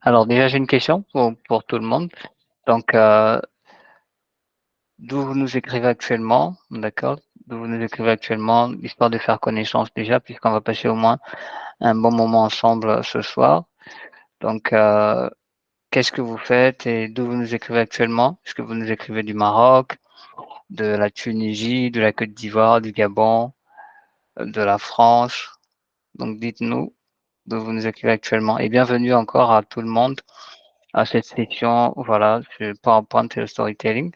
Alors déjà, j'ai une question pour tout le monde. Donc, d'où vous nous écrivez actuellement, d'accord? D'où vous nous écrivez actuellement, histoire de faire connaissance déjà, puisqu'on va passer au moins un bon moment ensemble ce soir. Donc, qu'est-ce que vous faites et d'où vous nous écrivez actuellement? Est-ce que vous nous écrivez du Maroc, de la Tunisie, de la Côte d'Ivoire, du Gabon, de la France? Donc, dites-nous d'où vous nous écrivez actuellement. Et bienvenue encore à tout le monde à cette session, voilà, sur PowerPoint et le storytelling.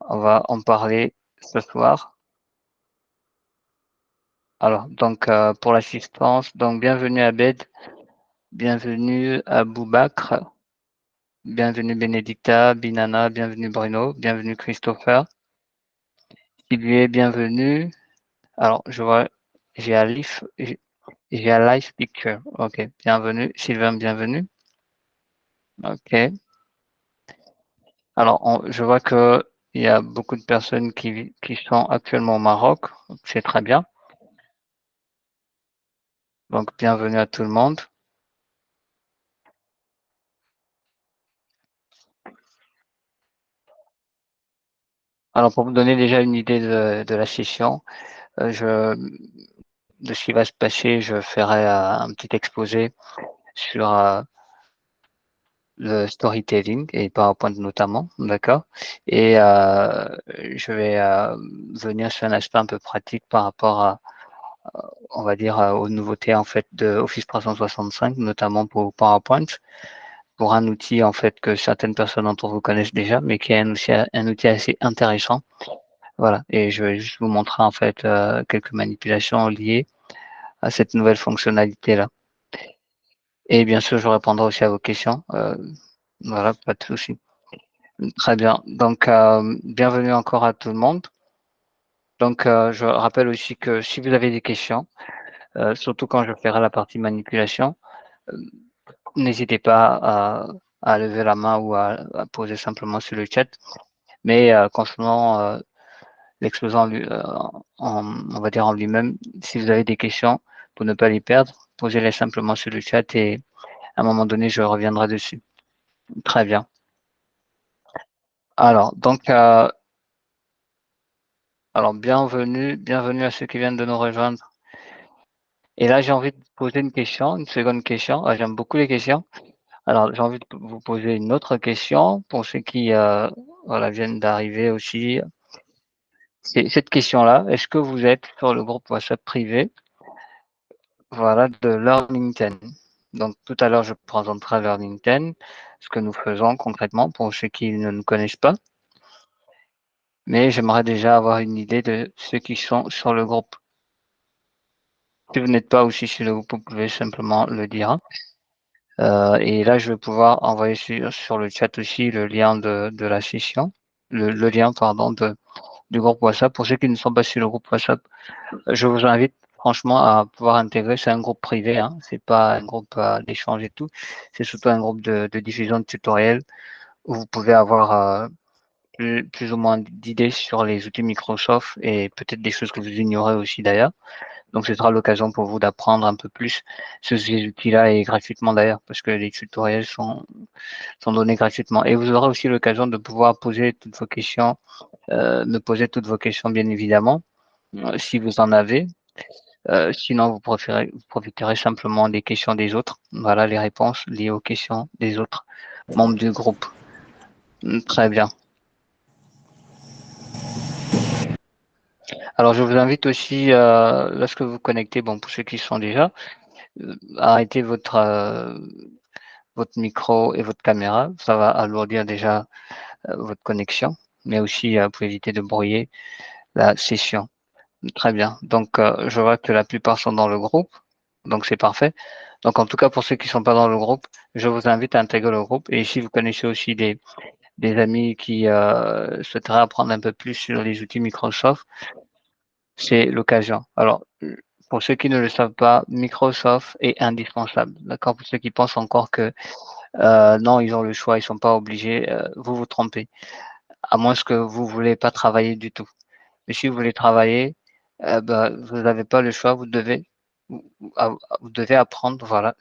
On va en parler ce soir. Alors, donc, pour l'assistance, donc bienvenue Abed, bienvenue Aboubakr, bienvenue Benedicta, Binana, bienvenue Bruno, bienvenue Christopher, Sylvie, bienvenue. Alors, je vois, j'ai Alif, j'ai un live picture. OK, bienvenue. Sylvain, bienvenue. OK. Alors, je vois que il y a beaucoup de personnes qui sont actuellement au Maroc. C'est très bien. Donc, bienvenue à tout le monde. Alors, pour vous donner déjà une idée de la session, je, de ce qui va se passer, je ferai un petit exposé sur le storytelling et PowerPoint notamment, d'accord? Et je vais venir sur un aspect un peu pratique par rapport à, on va dire, aux nouveautés en fait de Office 365, notamment pour PowerPoint, pour un outil en fait que certaines personnes d'entre vous connaissent déjà, mais qui est un outil assez intéressant. Voilà, et je vais juste vous montrer en fait quelques manipulations liées à cette nouvelle fonctionnalité-là. Et bien sûr, je répondrai aussi à vos questions. Voilà, pas de souci. Très bien. Donc, bienvenue encore à tout le monde. Donc, je rappelle aussi que si vous avez des questions, surtout quand je ferai la partie manipulation, euh, n'hésitez pas à lever la main ou à poser simplement sur le chat. Mais concernant l'exposé on va dire en lui-même, si vous avez des questions, pour ne pas les perdre, posez-les simplement sur le chat et à un moment donné, je reviendrai dessus. Très bien. Alors, donc, alors bienvenue à ceux qui viennent de nous rejoindre. Et là, j'ai envie de poser une question, une seconde question. J'aime beaucoup les questions. Alors, j'ai envie de vous poser une autre question pour ceux qui voilà, viennent d'arriver aussi. C'est cette question-là. Est-ce que vous êtes sur le groupe WhatsApp privé, voilà, de Learning 10? Donc, tout à l'heure, je présenterai Learning 10, ce que nous faisons concrètement pour ceux qui ne nous connaissent pas. Mais j'aimerais déjà avoir une idée de ceux qui sont sur le groupe. Si vous n'êtes pas aussi sur le groupe, vous pouvez simplement le dire, hein. Et là, je vais pouvoir envoyer sur le chat aussi le lien de la session, le lien, pardon, du groupe WhatsApp. Pour ceux qui ne sont pas sur le groupe WhatsApp, je vous invite franchement à pouvoir intégrer. C'est un groupe privé, hein, c'est pas un groupe d'échange et tout. C'est surtout un groupe de diffusion de tutoriels où vous pouvez avoir plus ou moins d'idées sur les outils Microsoft et peut-être des choses que vous ignorez aussi d'ailleurs. Donc, ce sera l'occasion pour vous d'apprendre un peu plus sur ces outils-là et gratuitement d'ailleurs, parce que les tutoriels sont donnés gratuitement. Et vous aurez aussi l'occasion de pouvoir poser toutes vos questions, me poser toutes vos questions, bien évidemment, si vous en avez. Sinon, vous profiterez simplement des questions des autres. Voilà les réponses liées aux questions des autres membres du groupe. Très bien. Alors, je vous invite aussi, lorsque vous vous connectez, bon, pour ceux qui sont déjà, arrêtez votre micro et votre caméra. Ça va alourdir déjà votre connexion, mais aussi pour éviter de brouiller la session. Très bien. Donc, je vois que la plupart sont dans le groupe, donc c'est parfait. Donc, en tout cas, pour ceux qui ne sont pas dans le groupe, je vous invite à intégrer le groupe. Et si vous connaissez aussi des amis qui souhaiteraient apprendre un peu plus sur les outils Microsoft, c'est l'occasion. Alors, pour ceux qui ne le savent pas, Microsoft est indispensable. D'accord? Pour ceux qui pensent encore que non, ils ont le choix, ils sont pas obligés, vous vous trompez. À moins que vous voulez pas travailler du tout. Mais si vous voulez travailler, vous n'avez pas le choix, vous devez apprendre, voilà,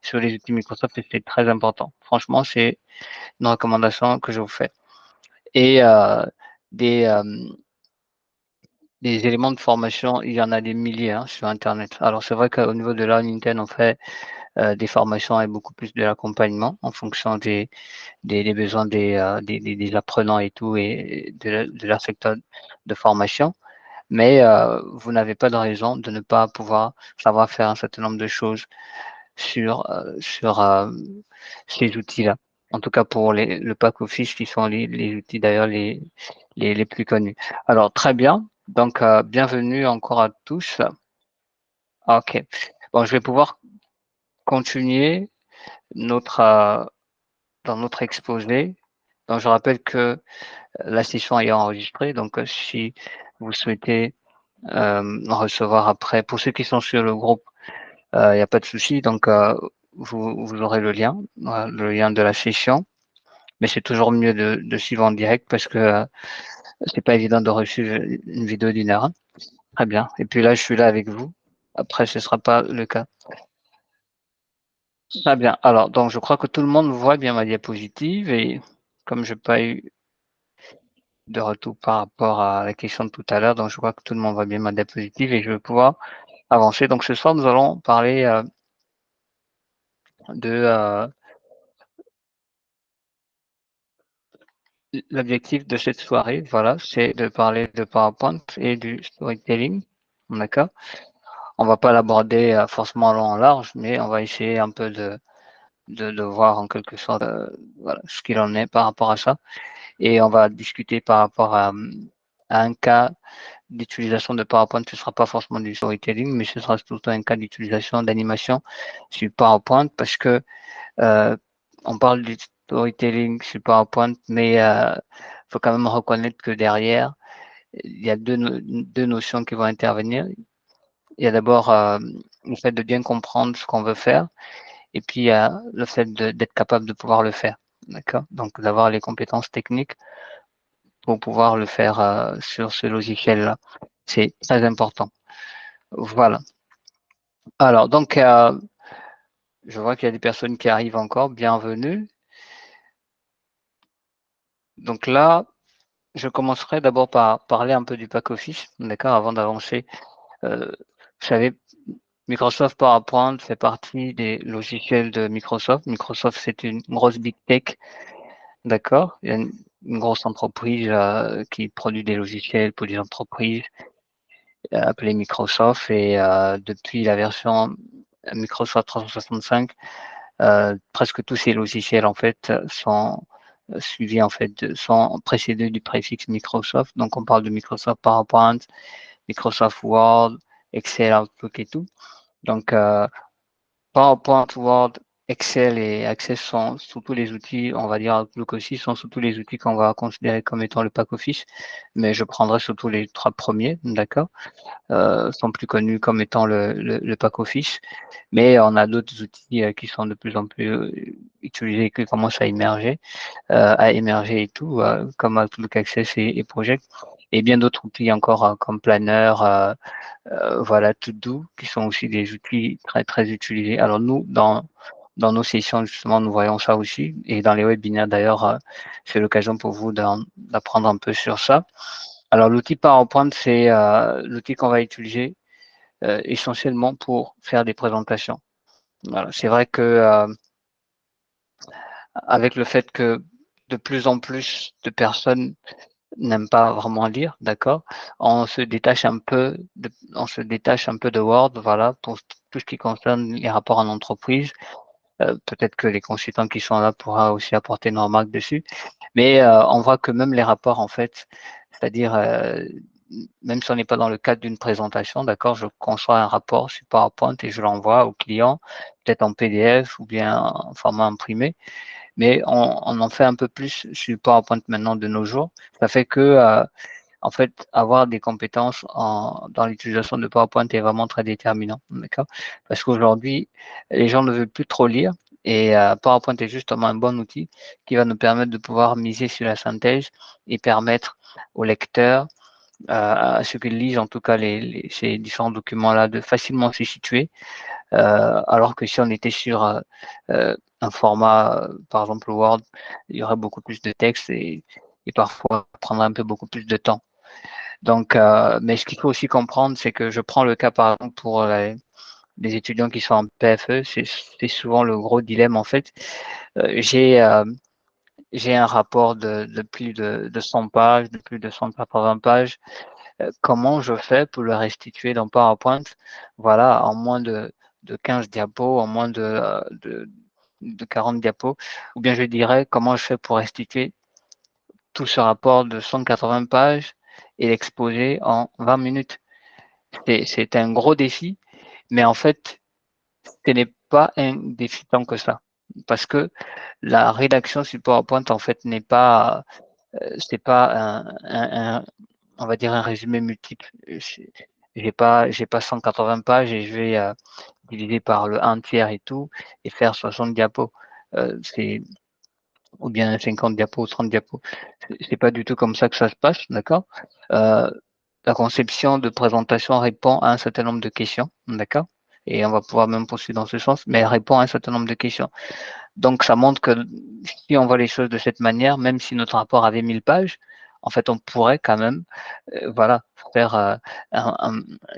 sur les outils Microsoft et c'est très important. Franchement, c'est une recommandation que je vous fais. Et des, des éléments de formation, il y en a des milliers hein, sur internet. Alors c'est vrai qu'au niveau de Learning Ten, on fait des formations et beaucoup plus de l'accompagnement en fonction des besoins des apprenants et tout et de leur secteur de formation. Mais vous n'avez pas de raison de ne pas pouvoir savoir faire un certain nombre de choses sur ces outils-là. En tout cas pour le pack office qui sont les outils d'ailleurs les plus connus. Alors très bien, donc bienvenue encore à tous. OK. Bon, je vais pouvoir continuer notre dans notre exposé. Donc je rappelle que la session est enregistrée, donc si vous souhaitez en recevoir après, pour ceux qui sont sur le groupe, il n'y a pas de souci, donc vous aurez le lien de la session, mais c'est toujours mieux de suivre en direct parce que c'est pas évident de reçu une vidéo d'1 heure. Hein. Très bien. Et puis là, je suis là avec vous. Après, ce sera pas le cas. Très bien. Alors, donc, je crois que tout le monde voit bien ma diapositive et comme je n'ai pas eu de retour par rapport à la question de tout à l'heure, donc je crois que tout le monde voit bien ma diapositive et je vais pouvoir avancer. Donc, ce soir, nous allons parler de l'objectif de cette soirée, voilà, c'est de parler de PowerPoint et du storytelling. D'accord? On va pas l'aborder forcément long en large, mais on va essayer un peu de voir en quelque sorte voilà, ce qu'il en est par rapport à ça. Et on va discuter par rapport à un cas d'utilisation de PowerPoint. Ce ne sera pas forcément du storytelling, mais ce sera surtout un cas d'utilisation d'animation sur PowerPoint parce que on parle du storytelling sur PowerPoint, mais faut quand même reconnaître que derrière, il y a deux notions qui vont intervenir. Il y a d'abord le fait de bien comprendre ce qu'on veut faire, et puis il y a le fait d'être capable de pouvoir le faire. D'accord? Donc d'avoir les compétences techniques pour pouvoir le faire sur ce logiciel-là. C'est très important. Voilà. Alors, donc, je vois qu'il y a des personnes qui arrivent encore. Bienvenue. Donc là, je commencerai d'abord par parler un peu du pack office, d'accord, avant d'avancer. Vous savez, Microsoft PowerPoint fait partie des logiciels de Microsoft. Microsoft, c'est une grosse big tech, d'accord. Il y a une grosse entreprise qui produit des logiciels pour des entreprises appelées Microsoft et depuis la version Microsoft 365, presque tous ces logiciels en fait sont suivis en fait sont précédés du préfixe Microsoft. Donc on parle de Microsoft PowerPoint, Microsoft Word, Excel, Outlook et tout. Donc PowerPoint, Word, Excel et Access sont surtout les outils, on va dire Outlook aussi, sont surtout les outils qu'on va considérer comme étant le pack office, mais je prendrai surtout les 3 premiers, d'accord, sont plus connus comme étant le pack office, mais on a d'autres outils qui sont de plus en plus utilisés, qui commencent à émerger et tout, comme Outlook Access et Project, et bien d'autres outils encore comme Planner, voilà, To-Do, qui sont aussi des outils très, très utilisés. Alors nous, dans nos sessions, justement, nous voyons ça aussi. Et dans les webinaires, d'ailleurs, c'est l'occasion pour vous d'apprendre un peu sur ça. Alors l'outil PowerPoint, c'est l'outil qu'on va utiliser essentiellement pour faire des présentations. Voilà. C'est vrai que avec le fait que de plus en plus de personnes n'aime pas vraiment lire, d'accord. On se détache un peu de Word, voilà, pour tout ce qui concerne les rapports en entreprise. Peut-être que les consultants qui sont là pourra aussi apporter une remarque dessus. Mais on voit que même les rapports, en fait, c'est-à-dire même si on n'est pas dans le cadre d'une présentation, d'accord, je conçois un rapport sur PowerPoint et je l'envoie au client, peut-être en PDF ou bien en format imprimé mais on en fait un peu plus sur PowerPoint maintenant de nos jours. Ça fait que, en fait, avoir des compétences dans l'utilisation de PowerPoint est vraiment très déterminant, d'accord? Parce qu'aujourd'hui, les gens ne veulent plus trop lire et PowerPoint est justement un bon outil qui va nous permettre de pouvoir miser sur la synthèse et permettre aux lecteurs, à ceux qui lisent en tout cas ces différents documents-là, de facilement se situer alors que si on était sur un format, par exemple Word, il y aurait beaucoup plus de texte et parfois prendrait un peu beaucoup plus de temps. Donc, mais ce qu'il faut aussi comprendre, c'est que je prends le cas par exemple pour les étudiants qui sont en PFE, c'est souvent le gros dilemme en fait. J'ai un rapport de plus de 100 pages, de plus de 180 pages. Comment je fais pour le restituer dans PowerPoint, voilà, en moins de 15 diapos, en moins de 40 diapos, ou bien je dirais comment je fais pour restituer tout ce rapport de 180 pages et l'exposer en 20 minutes. C'est un gros défi, mais en fait, ce n'est pas un défi tant que ça. Parce que la rédaction sur PowerPoint, en fait, n'est pas, c'est pas on va dire un résumé multiple. J'ai pas 180 pages et je vais diviser par le 1 tiers et tout et faire 60 diapos. C'est ou bien 50 diapos ou 30 diapos. C'est pas du tout comme ça que ça se passe, d'accord? Heu, la conception de présentation répond à un certain nombre de questions, d'accord? Et on va pouvoir même poursuivre dans ce sens, mais elle répond à un certain nombre de questions. Donc ça montre que si on voit les choses de cette manière, même si notre rapport avait 1000 pages, en fait, on pourrait quand même, voilà, faire,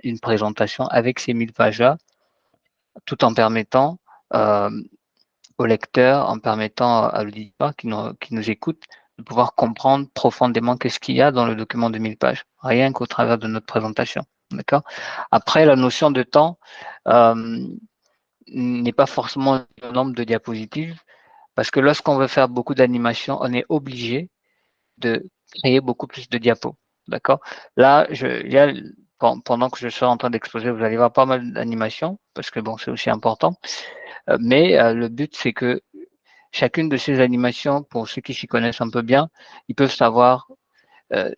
une présentation avec ces 1000 pages-là, tout en permettant, hem, au lecteur, en permettant à l'auditoire qui nous écoute, de pouvoir comprendre profondément qu'est-ce qu'il y a dans le document de 1000 pages, rien qu'au travers de notre présentation, d'accord? Après la notion de temps, hem, n'est pas forcément le nombre de diapositives. Parce que lorsqu'on veut faire beaucoup d'animations, on est obligé de créer beaucoup plus de diapos. D'accord? Là, il y a, pendant que je suis en train d'exposer, vous allez voir pas mal d'animations, parce que bon, c'est aussi important. Mais le but, c'est que chacune de ces animations, pour ceux qui s'y connaissent un peu bien, ils peuvent savoir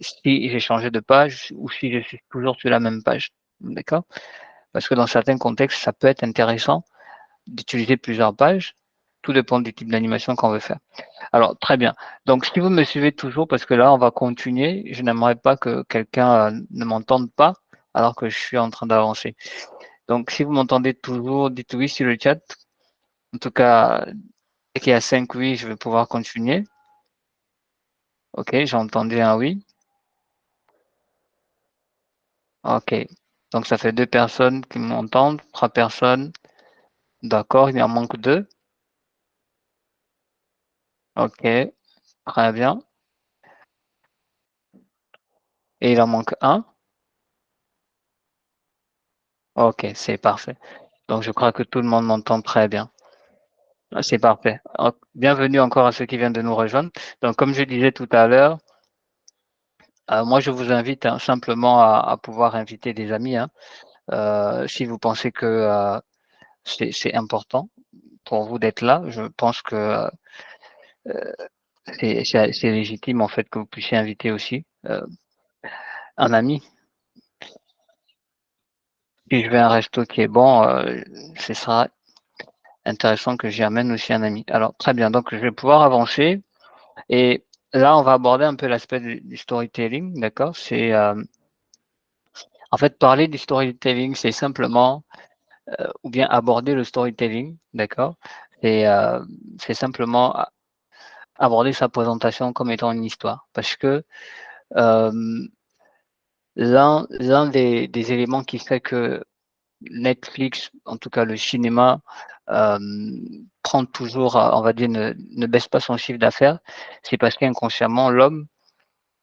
si j'ai changé de page ou si je suis toujours sur la même page. D'accord? Parce que dans certains contextes, ça peut être intéressant d'utiliser plusieurs pages. Tout dépend du type d'animation qu'on veut faire. Alors, très bien. Donc, si vous me suivez toujours, parce que là, on va continuer, je n'aimerais pas que quelqu'un ne m'entende pas alors que je suis en train d'avancer. Donc, si vous m'entendez toujours, dites oui sur le chat. En tout cas, dès qu'il y a 5 oui, je vais pouvoir continuer. OK, j'ai entendu un oui. OK. Donc, ça fait 2 personnes qui m'entendent, 3 personnes. D'accord, il en manque 2. OK, très bien. Et il en manque un. OK, c'est parfait. Donc, je crois que tout le monde m'entend très bien. Ah, c'est parfait. Bienvenue encore à ceux qui viennent de nous rejoindre. Donc, comme je disais tout à l'heure, moi, je vous invite, hein, simplement à pouvoir inviter des amis, hein, si vous pensez que c'est important pour vous d'être là. Je pense que c'est légitime en fait que vous puissiez inviter aussi un ami. Si je vais à un resto qui est bon, ce sera intéressant que j'y amène aussi un ami. Alors, très bien. Donc, je vais pouvoir avancer. Et là, on va aborder un peu l'aspect du storytelling, d'accord? En fait, parler du storytelling, c'est simplement, ou bien aborder le storytelling, d'accord? C'est, c'est simplement aborder sa présentation comme étant une histoire. Parce que, hem, l'un des éléments qui fait que Netflix, en tout cas le cinéma, prend toujours, on va dire, ne baisse pas son chiffre d'affaires, c'est parce qu'inconsciemment l'homme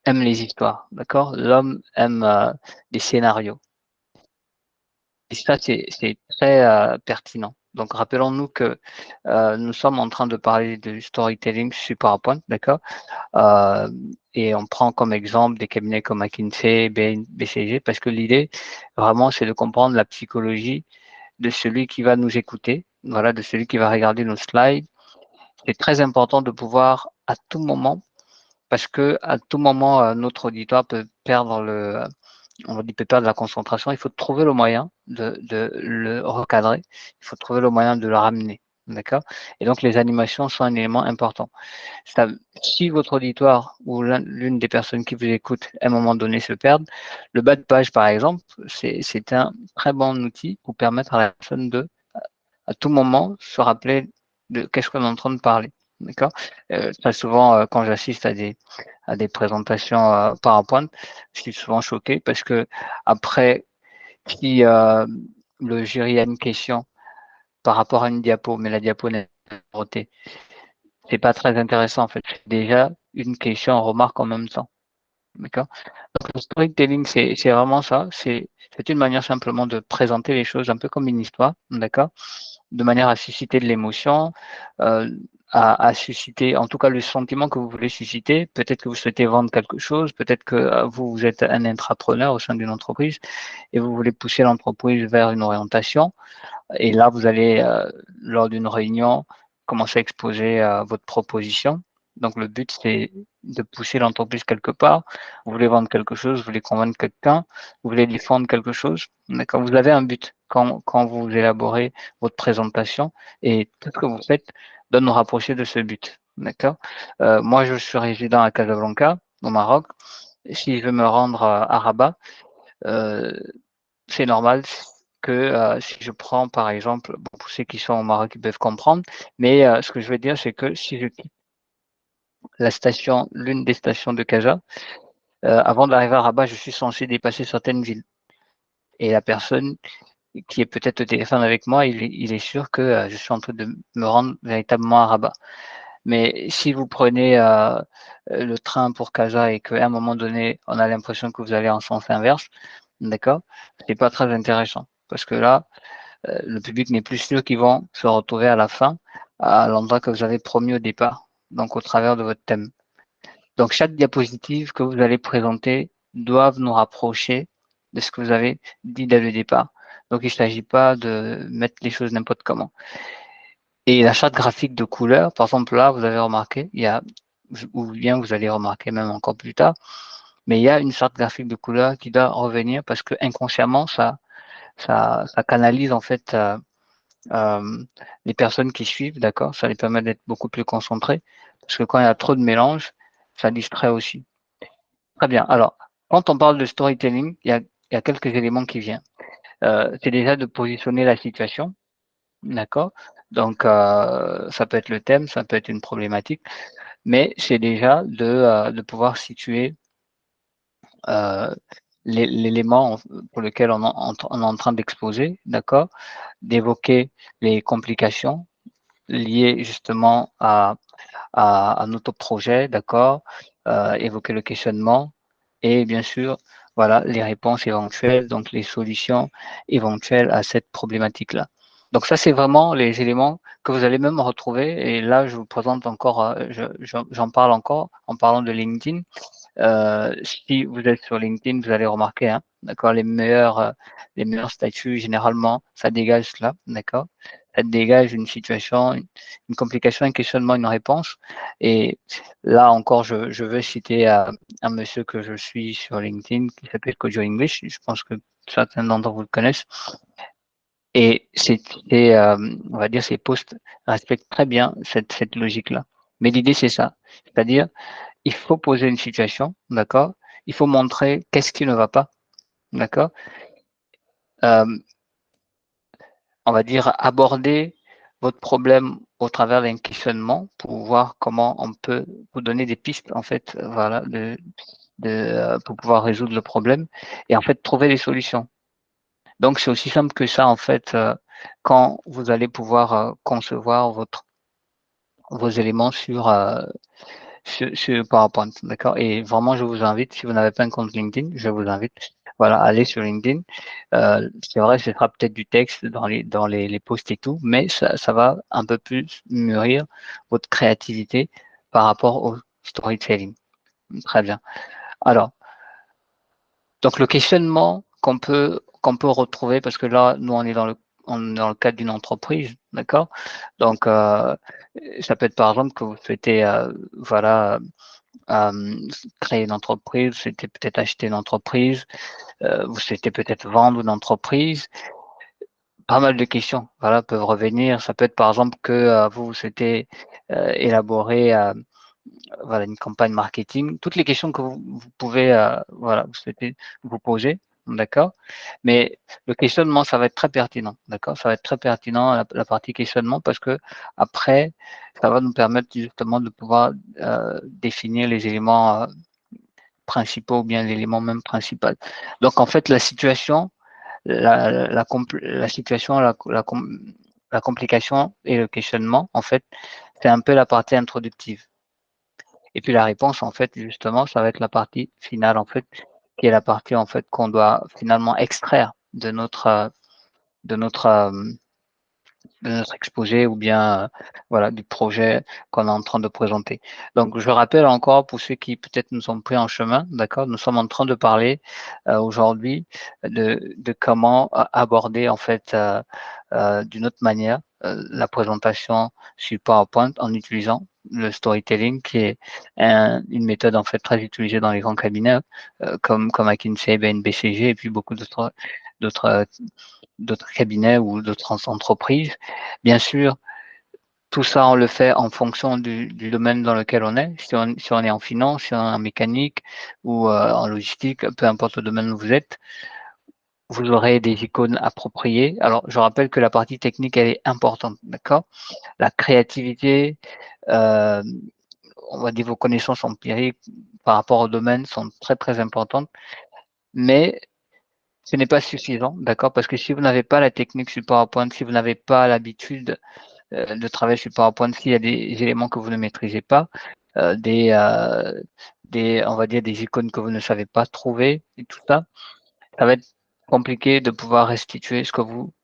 aime les histoires, d'accord? L'homme aime, des scénarios et ça c'est très, pertinent. Donc rappelons-nous que, nous sommes en train de parler de storytelling sur PowerPoint, d'accord? Et on prend comme exemple des cabinets comme McKinsey, BCG parce que l'idée vraiment c'est de comprendre la psychologie de celui qui va nous écouter, voilà, de celui qui va regarder nos slides. C'est très important de pouvoir à tout moment parce que à tout moment, notre auditoire peut perdre on dit peut perdre la concentration. Il faut trouver le moyen de le recadrer. Il faut trouver le moyen de le ramener, d'accord? Et donc les animations sont un élément important. Ça Si votre auditoire ou l'une des personnes qui vous écoutent, à un moment donné, se perdent, le bas de page, par exemple, c'est un très bon outil pour permettre à la personne de à tout moment se rappeler de qu'est-ce qu'on est en train de parler, d'accord? Très souvent, quand j'assiste à des présentations, PowerPoint, je suis souvent choqué parce qu'après si, le jury a une question par rapport à une diapo, mais la diapo n'est pas notée, c'est pas très intéressant en fait. Déjà une question en remarque en même temps, d'accord? Donc le storytelling, c'est vraiment ça, c'est une manière simplement de présenter les choses un peu comme une histoire, d'accord? De manière à susciter de l'émotion, à susciter en tout cas le sentiment que vous voulez susciter. Peut-être que vous souhaitez vendre quelque chose, peut-être que, vous êtes un intrapreneur au sein d'une entreprise et vous voulez pousser l'entreprise vers une orientation. Et là, vous allez, lors d'une réunion, commencer à exposer, votre proposition. Donc le but, c'est de pousser l'entreprise quelque part. Vous voulez vendre quelque chose, vous voulez convaincre quelqu'un, vous voulez défendre quelque chose. D'accord? Vous avez un but quand vous élaborez votre présentation et tout ce que vous faites doit nous rapprocher de ce but. D'accord? Moi, je suis résident à Casablanca, au Maroc. Si je veux me rendre à Rabat, heu c'est normal que, si je prends par exemple, bon pour ceux qui sont au Maroc, ils peuvent comprendre, mais ce que je veux dire, c'est que si je quitte la station l'une des stations de Casa, avant d'arriver à Rabat, je suis censé dépasser certaines villes et la personne qui est peut-être au téléphone avec moi, il est sûr que, je suis en train de me rendre véritablement à Rabat. Mais si vous prenez, le train pour Casa et qu'à un moment donné, on a l'impression que vous allez en sens inverse, d'accord? C'est pas très intéressant parce que là, le public n'est plus sûr qu'ils vont se retrouver à la fin, à l'endroit que vous avez promis au départ, donc au travers de votre thème. Donc chaque diapositive que vous allez présenter doivent nous rapprocher de ce que vous avez dit dès le départ. Donc il ne s'agit pas de mettre les choses n'importe comment. Et la charte graphique de couleurs, par exemple là, vous avez remarqué, il y a, ou bien vous allez remarquer même encore plus tard, mais il y a une charte graphique de couleurs qui doit revenir parce que inconsciemment, ça canalise en fait les personnes qui suivent, d'accord, ça les permet d'être beaucoup plus concentrés, parce que quand il y a trop de mélange, ça distrait aussi. Très bien. Alors, quand on parle de storytelling, il y a quelques éléments qui viennent. C'est déjà de positionner la situation, d'accord. Donc, ça peut être le thème, ça peut être une problématique, mais c'est déjà de pouvoir situer euh, l'élément pour lequel on est en train d'exposer, d'accord, d'évoquer les complications liées justement à notre projet, d'accord, évoquer le questionnement et bien sûr, voilà, les réponses éventuelles, donc les solutions éventuelles à cette problématique-là. Donc ça, c'est vraiment les éléments que vous allez même retrouver et là, je vous présente encore, j'en parle encore en parlant de LinkedIn. Si vous êtes sur LinkedIn, vous allez remarquer, hein, d'accord, les meilleurs statuts, généralement, ça dégage cela, d'accord? Ça dégage une situation, une complication, un questionnement, une réponse. Et là encore, je veux citer un monsieur que je suis sur LinkedIn qui s'appelle Kojo English. Je pense que certains d'entre vous le connaissent. Et on va dire, ces posts respectent très bien cette logique-là. Mais l'idée, c'est ça. C'est-à-dire, il faut poser une situation, d'accord? Il faut montrer qu'est-ce qui ne va pas, d'accord? Hem, on va dire aborder votre problème au travers d'un questionnement pour voir comment on peut vous donner des pistes en fait, voilà, pour pouvoir résoudre le problème et en fait trouver des solutions. Donc c'est aussi simple que ça en fait, quand vous allez pouvoir, concevoir vos éléments sur PowerPoint, d'accord? Et vraiment, je vous invite, si vous n'avez pas un compte LinkedIn, je vous invite, voilà, à aller sur LinkedIn. C'est vrai, ce sera peut-être du texte dans les posts et tout, mais ça va un peu plus mûrir votre créativité par rapport au storytelling. Très bien. Alors, donc le questionnement qu'on peut retrouver, parce que là, nous, on est dans le cadre d'une entreprise, d'accord? Donc, ça peut être par exemple que vous souhaitez, voilà, créer une entreprise, vous souhaitez peut-être acheter une entreprise, vous souhaitez peut-être vendre une entreprise. Pas mal de questions, voilà, peuvent revenir. Ça peut être par exemple que, vous souhaitez, élaborer, voilà, une campagne marketing. Toutes les questions que vous pouvez, voilà, vous souhaitez vous poser, d'accord? Mais le questionnement, ça va être très pertinent, d'accord? Ça va être très pertinent la partie questionnement parce qu'après, ça va nous permettre justement de pouvoir, définir les éléments, principaux ou bien l'élément même principal. Donc en fait, la situation, la situation, la complication et le questionnement, en fait, c'est un peu la partie introductive. Et puis la réponse, en fait, justement, ça va être la partie finale, en fait, qui est la partie, en fait, qu'on doit finalement extraire de notre, de notre exposé ou bien, voilà, du projet qu'on est en train de présenter. Donc je rappelle encore pour ceux qui peut-être nous ont pris en chemin, d'accord? Nous sommes en train de parler, aujourd'hui de comment aborder en fait, d'une autre manière, la présentation sur PowerPoint en utilisant le storytelling qui est une méthode en fait très utilisée dans les grands cabinets, comme McKinsey, BCG et puis beaucoup d'autres, d'autres cabinets ou d'autres entreprises. Bien sûr, tout ça, on le fait en fonction du domaine dans lequel on est. Si on est en finance, si on est en mécanique ou en logistique, peu importe le domaine où vous êtes, vous aurez des icônes appropriées. Alors, je rappelle que la partie technique, elle est importante, d'accord? La créativité, heu, on va dire vos connaissances empiriques par rapport au domaine sont très, très importantes, mais ce n'est pas suffisant, d'accord? Parce que si vous n'avez pas la technique sur PowerPoint, si vous n'avez pas l'habitude de travailler sur PowerPoint, s'il y a des éléments que vous ne maîtrisez pas, heu, des, heu, on va dire des icônes que vous ne savez pas trouver et tout ça, ça va être compliqué de pouvoir restituer ce que vous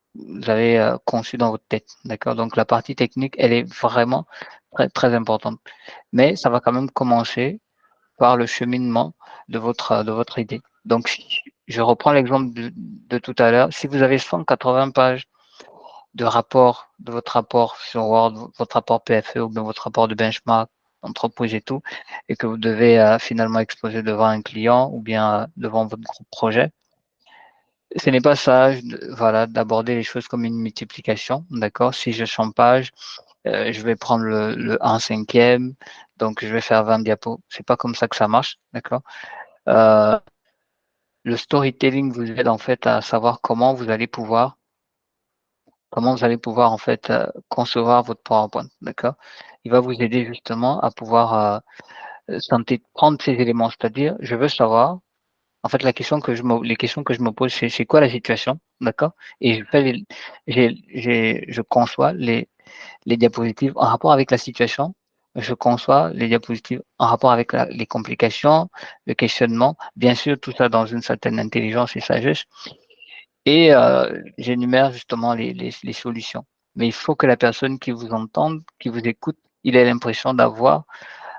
avez, conçu dans votre tête, d'accord? Donc la partie technique, elle est vraiment très, très importante. Mais ça va quand même commencer par le cheminement de votre idée. Donc si je reprends l'exemple de tout à l'heure, si vous avez 180 pages de votre rapport sur Word, votre rapport PFE ou bien votre rapport de benchmark, entreprise et tout, et que vous devez finalement exposer devant un client ou bien devant votre groupe projet. Ce n'est pas sage, voilà, d'aborder les choses comme une multiplication, d'accord? Si j'ai 100 pages, je vais prendre le 1/5, donc je vais faire 20 diapos. C'est pas comme ça que ça marche, d'accord? Heu, le storytelling vous aide en fait à savoir comment vous allez pouvoir en fait, concevoir votre PowerPoint, d'accord? Il va vous aider justement à pouvoir, prendre ces éléments, c'est-à-dire je veux savoir en fait les questions que je me pose, c'est quoi la situation, d'accord? Et je fais je conçois les diapositives en rapport avec la situation. Je conçois les diapositives en rapport avec les complications, le questionnement, bien sûr tout ça dans une certaine intelligence et sagesse. Et j'énumère justement les solutions. Mais il faut que la personne qui vous entende, qui vous écoute, il ait l'impression d'avoir,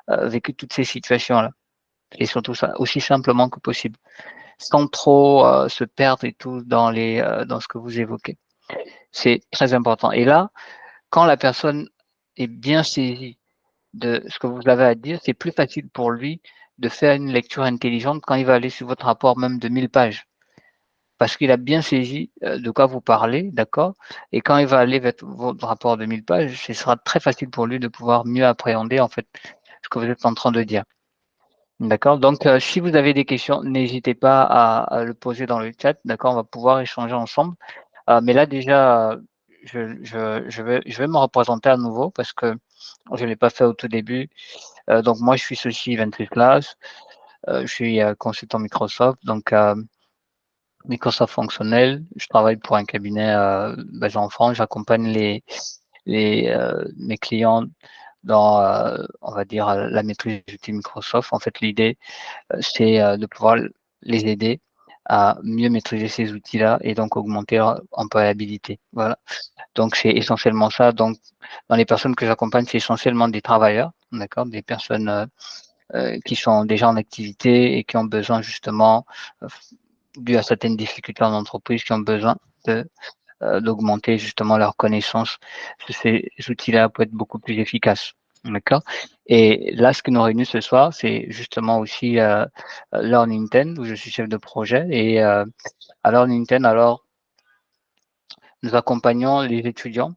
vécu toutes ces situations-là et surtout ça aussi simplement que possible, sans trop, se perdre et tout dans ce que vous évoquez. C'est très important et là, quand la personne est bien saisie de ce que vous avez à dire, c'est plus facile pour lui de faire une lecture intelligente quand il va aller sur votre rapport même de 1000 pages. Parce qu'il a bien saisi, de quoi vous parlez, d'accord? Et quand il va aller vers votre rapport de 1000 pages, ce sera très facile pour lui de pouvoir mieux appréhender, en fait, ce que vous êtes en train de dire. D'accord? Donc, si vous avez des questions, n'hésitez pas à le poser dans le chat, d'accord? On va pouvoir échanger ensemble. Mais là déjà, je vais me représenter à nouveau parce que je ne l'ai pas fait au tout début. Donc moi, je suis Sophie Wenceslas, je suis, consultant Microsoft, donc Microsoft fonctionnel. Je travaille pour un cabinet, basé en France. J'accompagne mes clients dans, on va dire, la maîtrise des outils Microsoft. En fait, l'idée, c'est, de pouvoir les aider à mieux maîtriser ces outils-là et donc augmenter leur employabilité. Voilà, donc c'est essentiellement ça. Donc dans les personnes que j'accompagne, c'est essentiellement des travailleurs, d'accord? Des personnes, qui sont déjà en activité et qui ont besoin justement, heu, dû à certaines difficultés en entreprise, qui ont besoin d'augmenter justement leurs connaissances sur ces outils-là pour être beaucoup plus efficaces. D'accord? Et là, ce qui nous réunit ce soir, c'est justement aussi, Learning 10 où je suis chef de projet et à Learning 10 alors, nous accompagnons les étudiants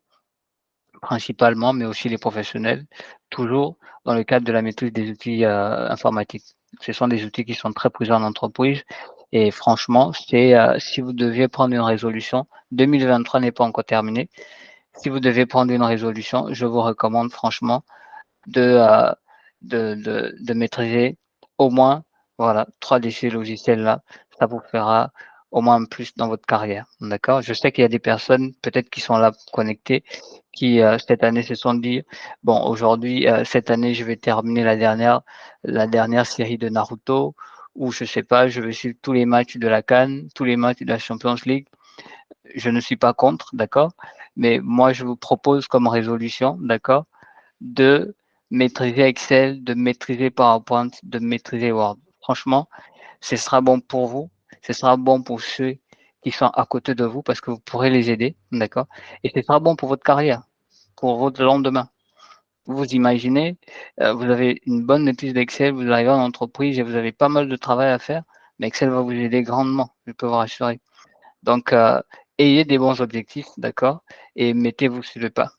principalement, mais aussi les professionnels, toujours dans le cadre de la maîtrise des outils, informatiques. Ce sont des outils qui sont très présents en entreprise et franchement, si vous deviez prendre une résolution, 2023 n'est pas encore terminé. Si vous devez prendre une résolution, je vous recommande franchement de, heu, de maîtriser au moins, voilà, 3 de ces logiciels-là. Ça vous fera au moins un plus dans votre carrière, d'accord? Je sais qu'il y a des personnes peut-être qui sont là connectées, qui, cette année se sont dit: «Bon aujourd'hui, cette année je vais terminer la dernière série de Naruto» ou je sais pas, «Je vais suivre tous les matchs de la CAN, tous les matchs de la Champions League». Je ne suis pas contre, d'accord? Mais moi je vous propose comme résolution, d'accord? De maîtriser Excel, de maîtriser PowerPoint, de maîtriser Word. Franchement, ce sera bon pour vous, ce sera bon pour ceux qui sont à côté de vous parce que vous pourrez les aider, d'accord? Et ce sera bon pour votre carrière, pour votre lendemain. Vous imaginez, vous avez une bonne maîtrise d'Excel, vous arrivez en entreprise et vous avez pas mal de travail à faire, mais Excel va vous aider grandement, je peux vous rassurer. Donc, ayez des bons objectifs, d'accord? Et mettez-vous sur le pas.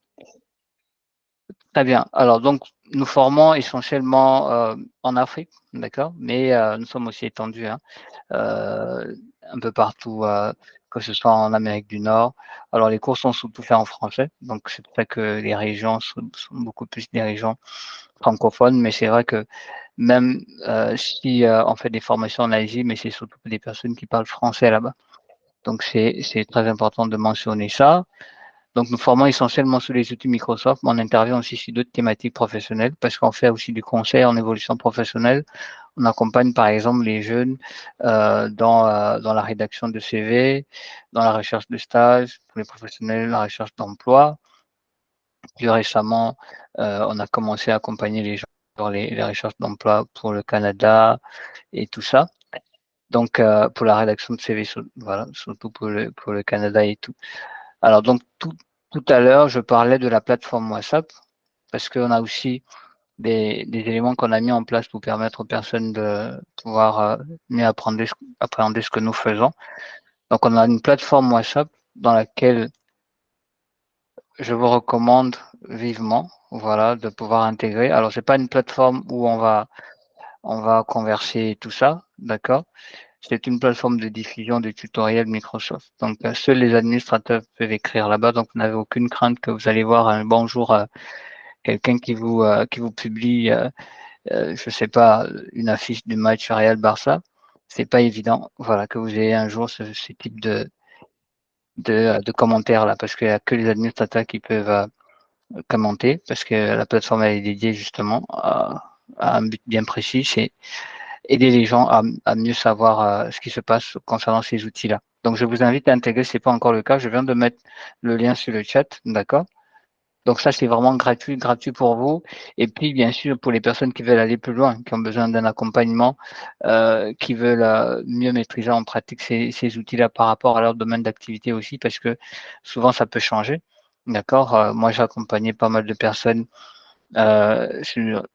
Très bien. Alors donc, nous formons essentiellement, en Afrique, d'accord? Mais, nous sommes aussi étendus, hein, un peu partout, que ce soit en Amérique du Nord. Alors les cours sont surtout faits en français, donc c'est pour ça que les régions sont beaucoup plus des régions francophones, mais c'est vrai que même, si, on fait des formations en Asie, mais c'est surtout pour des personnes qui parlent français là-bas. Donc c'est très important de mentionner ça. Donc nous formons essentiellement sur les outils Microsoft, mais on intervient aussi sur d'autres thématiques professionnelles parce qu'on fait aussi du conseil en évolution professionnelle. On accompagne par exemple les jeunes, dans la rédaction de CV, dans la recherche de stage pour les professionnels, la recherche d'emploi. Plus récemment, on a commencé à accompagner les gens dans les recherches d'emploi pour le Canada et tout ça. Donc, pour la rédaction de CV, voilà, surtout pour le Canada et tout. Alors donc tout à l'heure, je parlais de la plateforme WhatsApp parce qu'on a aussi des éléments qu'on a mis en place pour permettre aux personnes de pouvoir, mieux appréhender ce que nous faisons. Donc on a une plateforme WhatsApp dans laquelle je vous recommande vivement, voilà, de pouvoir intégrer. Alors c'est pas une plateforme où on va converser et tout ça, d'accord? C'est une plateforme de diffusion de tutoriels Microsoft. Donc, seuls les administrateurs peuvent écrire là-bas, donc vous n'avez aucune crainte que vous allez voir un bonjour, quelqu'un qui vous publie, je sais pas, une affiche du match Real-Barça. C'est pas évident, voilà, que vous ayez un jour ce type de commentaires là, parce qu'il y a que les administrateurs qui peuvent, commenter, parce que la plateforme elle est dédiée justement à un but bien précis, c'est aider les gens à mieux savoir, ce qui se passe concernant ces outils-là. Donc je vous invite à intégrer, c'est pas encore le cas, je viens de mettre le lien sur le chat, d'accord? Donc ça, c'est vraiment gratuit pour vous et puis bien sûr pour les personnes qui veulent aller plus loin, qui ont besoin d'un accompagnement, qui veulent, mieux maîtriser en pratique ces outils-là par rapport à leur domaine d'activité aussi parce que souvent ça peut changer, d'accord? Moi j'ai accompagné pas mal de personnes, sur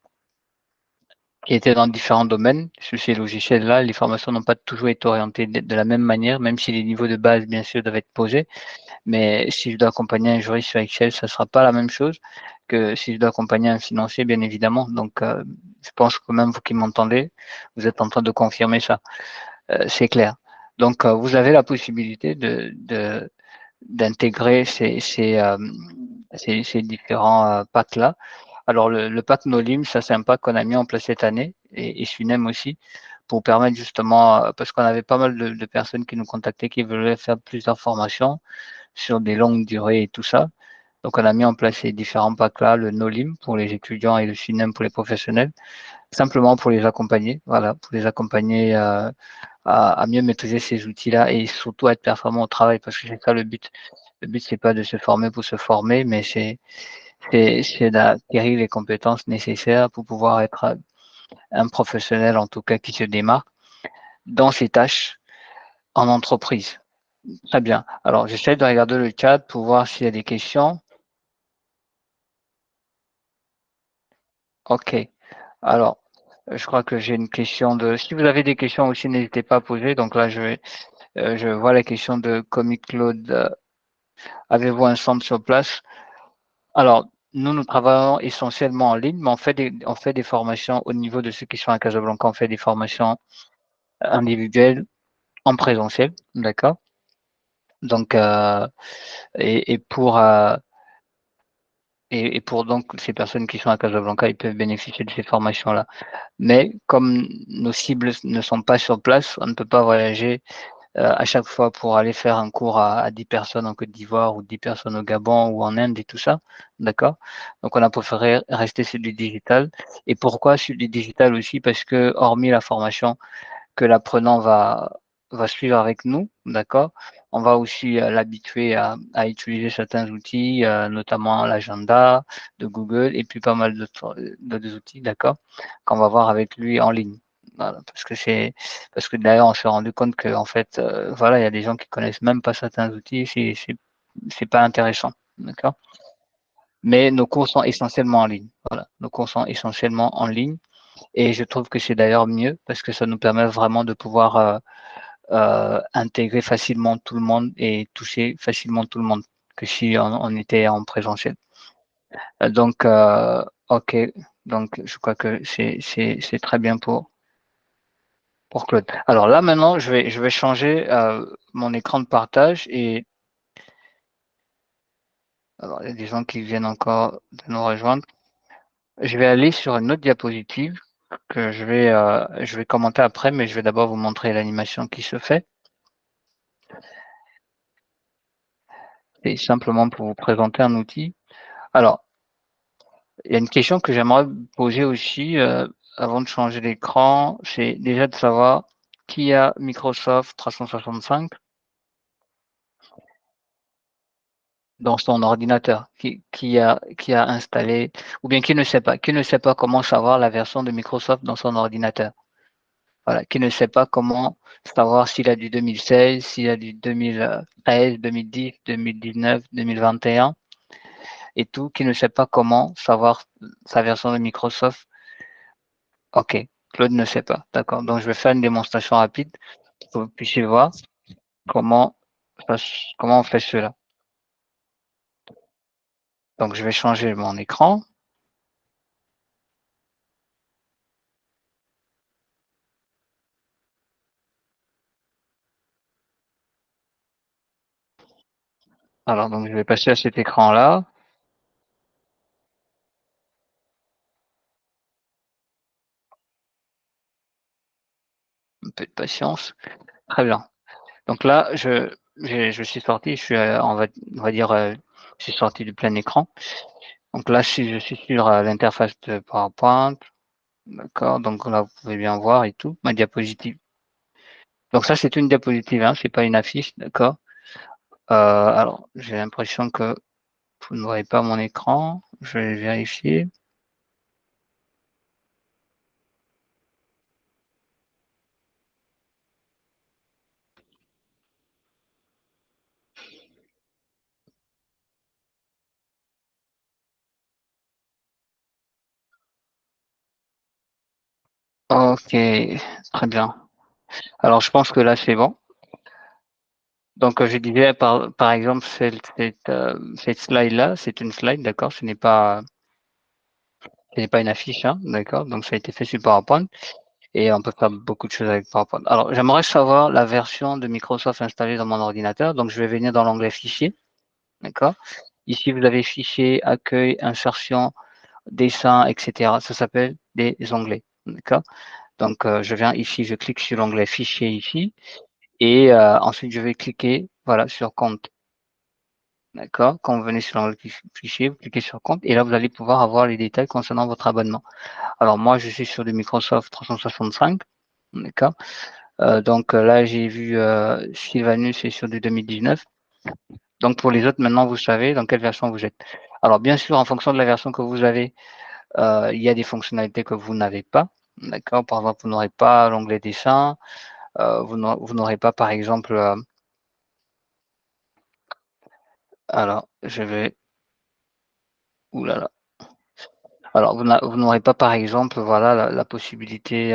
qui étaient dans différents domaines. Sur ces logiciels-là, les formations n'ont pas toujours été orientées de la même manière, même si les niveaux de base, bien sûr, doivent être posés. Mais si je dois accompagner un juriste sur Excel, ça ne sera pas la même chose que si je dois accompagner un financier, bien évidemment. Donc, je pense que même vous qui m'entendez, vous êtes en train de confirmer ça. C'est clair. Donc, vous avez la possibilité d'intégrer ces différents, packs-là. Alors le pack Nolim, ça c'est un pack qu'on a mis en place cette année et Sunem aussi pour permettre justement, parce qu'on avait pas mal de personnes qui nous contactaient, qui voulaient faire plusieurs formations sur des longues durées et tout ça. Donc on a mis en place ces différents packs-là, le Nolim pour les étudiants et le Sunem pour les professionnels, simplement pour les accompagner, voilà, pour les accompagner, à mieux maîtriser ces outils-là et surtout à être performant au travail parce que c'est ça le but. Le but, c'est pas de se former pour se former, mais c'est d'acquérir les compétences nécessaires pour pouvoir être un professionnel, en tout cas, qui se démarque dans ses tâches en entreprise. Très bien. Alors, j'essaie de regarder le chat pour voir s'il y a des questions. OK. Alors, je crois que j'ai une question de si vous avez des questions aussi, n'hésitez pas à poser. Donc là, je vois la question de Comic Claude, avez-vous un centre sur place? Alors, nous travaillons essentiellement en ligne, mais on fait des formations au niveau de ceux qui sont à Casablanca, on fait des formations individuelles en présentiel, d'accord? Donc et pour, et pour donc ces personnes qui sont à Casablanca, ils peuvent bénéficier de ces formations-là. Mais comme nos cibles ne sont pas sur place, on ne peut pas voyager, à chaque fois pour aller faire un cours à 10 personnes en Côte d'Ivoire ou 10 personnes au Gabon ou en Inde et tout ça, d'accord? Donc on a préféré rester sur du digital. Et pourquoi sur du digital aussi? Parce que hormis la formation que l'apprenant va suivre avec nous, d'accord? On va aussi, l'habituer à utiliser certains outils, notamment l'agenda de Google et puis pas mal d'autres outils, d'accord? Qu'on va voir avec lui en ligne. Voilà, parce que d'ailleurs on s'est rendu compte qu'en fait, voilà, il y a des gens qui connaissent même pas certains outils, c'est pas intéressant, d'accord? Mais nos cours sont essentiellement en ligne, voilà. Nos cours sont essentiellement en ligne et je trouve que c'est d'ailleurs mieux parce que ça nous permet vraiment de pouvoir, intégrer facilement tout le monde et toucher facilement tout le monde que si on était en présentiel. Donc OK, donc je crois que c'est très bien pour Claude. Alors là maintenant je vais changer, mon écran de partage et alors il y a des gens qui viennent encore de nous rejoindre. Je vais aller sur une autre diapositive que je vais commenter après, mais je vais d'abord vous montrer l'animation qui se fait et simplement pour vous présenter un outil. Alors il y a une question que j'aimerais poser aussi, avant de changer d'écran, c'est déjà de savoir qui a Microsoft 365 dans son ordinateur? Qui a installé ou bien qui ne sait pas comment savoir la version de Microsoft dans son ordinateur? Voilà, qui ne sait pas comment savoir s'il a du 2016, s'il a du 2013, 2010, 2019, 2021 et tout, qui ne sait pas comment savoir sa version de Microsoft. OK, Claude ne sait pas. D'accord, donc je vais faire une démonstration rapide pour que vous puissiez voir comment comment on fait cela. Donc je vais changer mon écran. Alors donc je vais passer à cet écran-là. Un peu de patience. Très bien. Donc là, je suis sorti, je suis, on va dire, je suis sorti du plein écran. Donc là, si je suis sur, l'interface de PowerPoint, d'accord, donc là, vous pouvez bien voir et tout, ma diapositive. Donc ça, c'est une diapositive, hein, c'est pas une affiche, d'accord? Alors, j'ai l'impression que vous ne voyez pas mon écran. Je vais vérifier. OK, très bien. Alors je pense que là, c'est bon. Donc, je disais par exemple cette slide-là, c'est une slide, d'accord? Ce n'est pas une affiche, hein, d'accord? Donc ça a été fait sur PowerPoint et on peut faire beaucoup de choses avec PowerPoint. Alors j'aimerais savoir la version de Microsoft installée dans mon ordinateur, donc je vais venir dans l'onglet Fichier, d'accord? Ici, vous avez Fichier, Accueil, Insertion, Dessin et cetera. Ça s'appelle des onglets, d'accord? Donc, je viens ici, je clique sur l'onglet Fichier ici et ensuite je vais cliquer, voilà, sur Compte, d'accord? Quand vous venez sur l'onglet Fichier, vous cliquez sur Compte et là, vous allez pouvoir avoir les détails concernant votre abonnement. Alors moi, je suis sur du Microsoft 365, d'accord? Donc, là, j'ai vu, Sylvanus est sur du 2019. Donc pour les autres, maintenant, vous savez dans quelle version vous êtes. Alors bien sûr, en fonction de la version que vous avez, il y a des fonctionnalités que vous n'avez pas, d'accord? Par exemple, vous n'aurez pas l'onglet Dessin, vous n'aurez pas, par exemple, alors je vais ouh là là. Alors vous n'aurez pas, par exemple, voilà, la possibilité,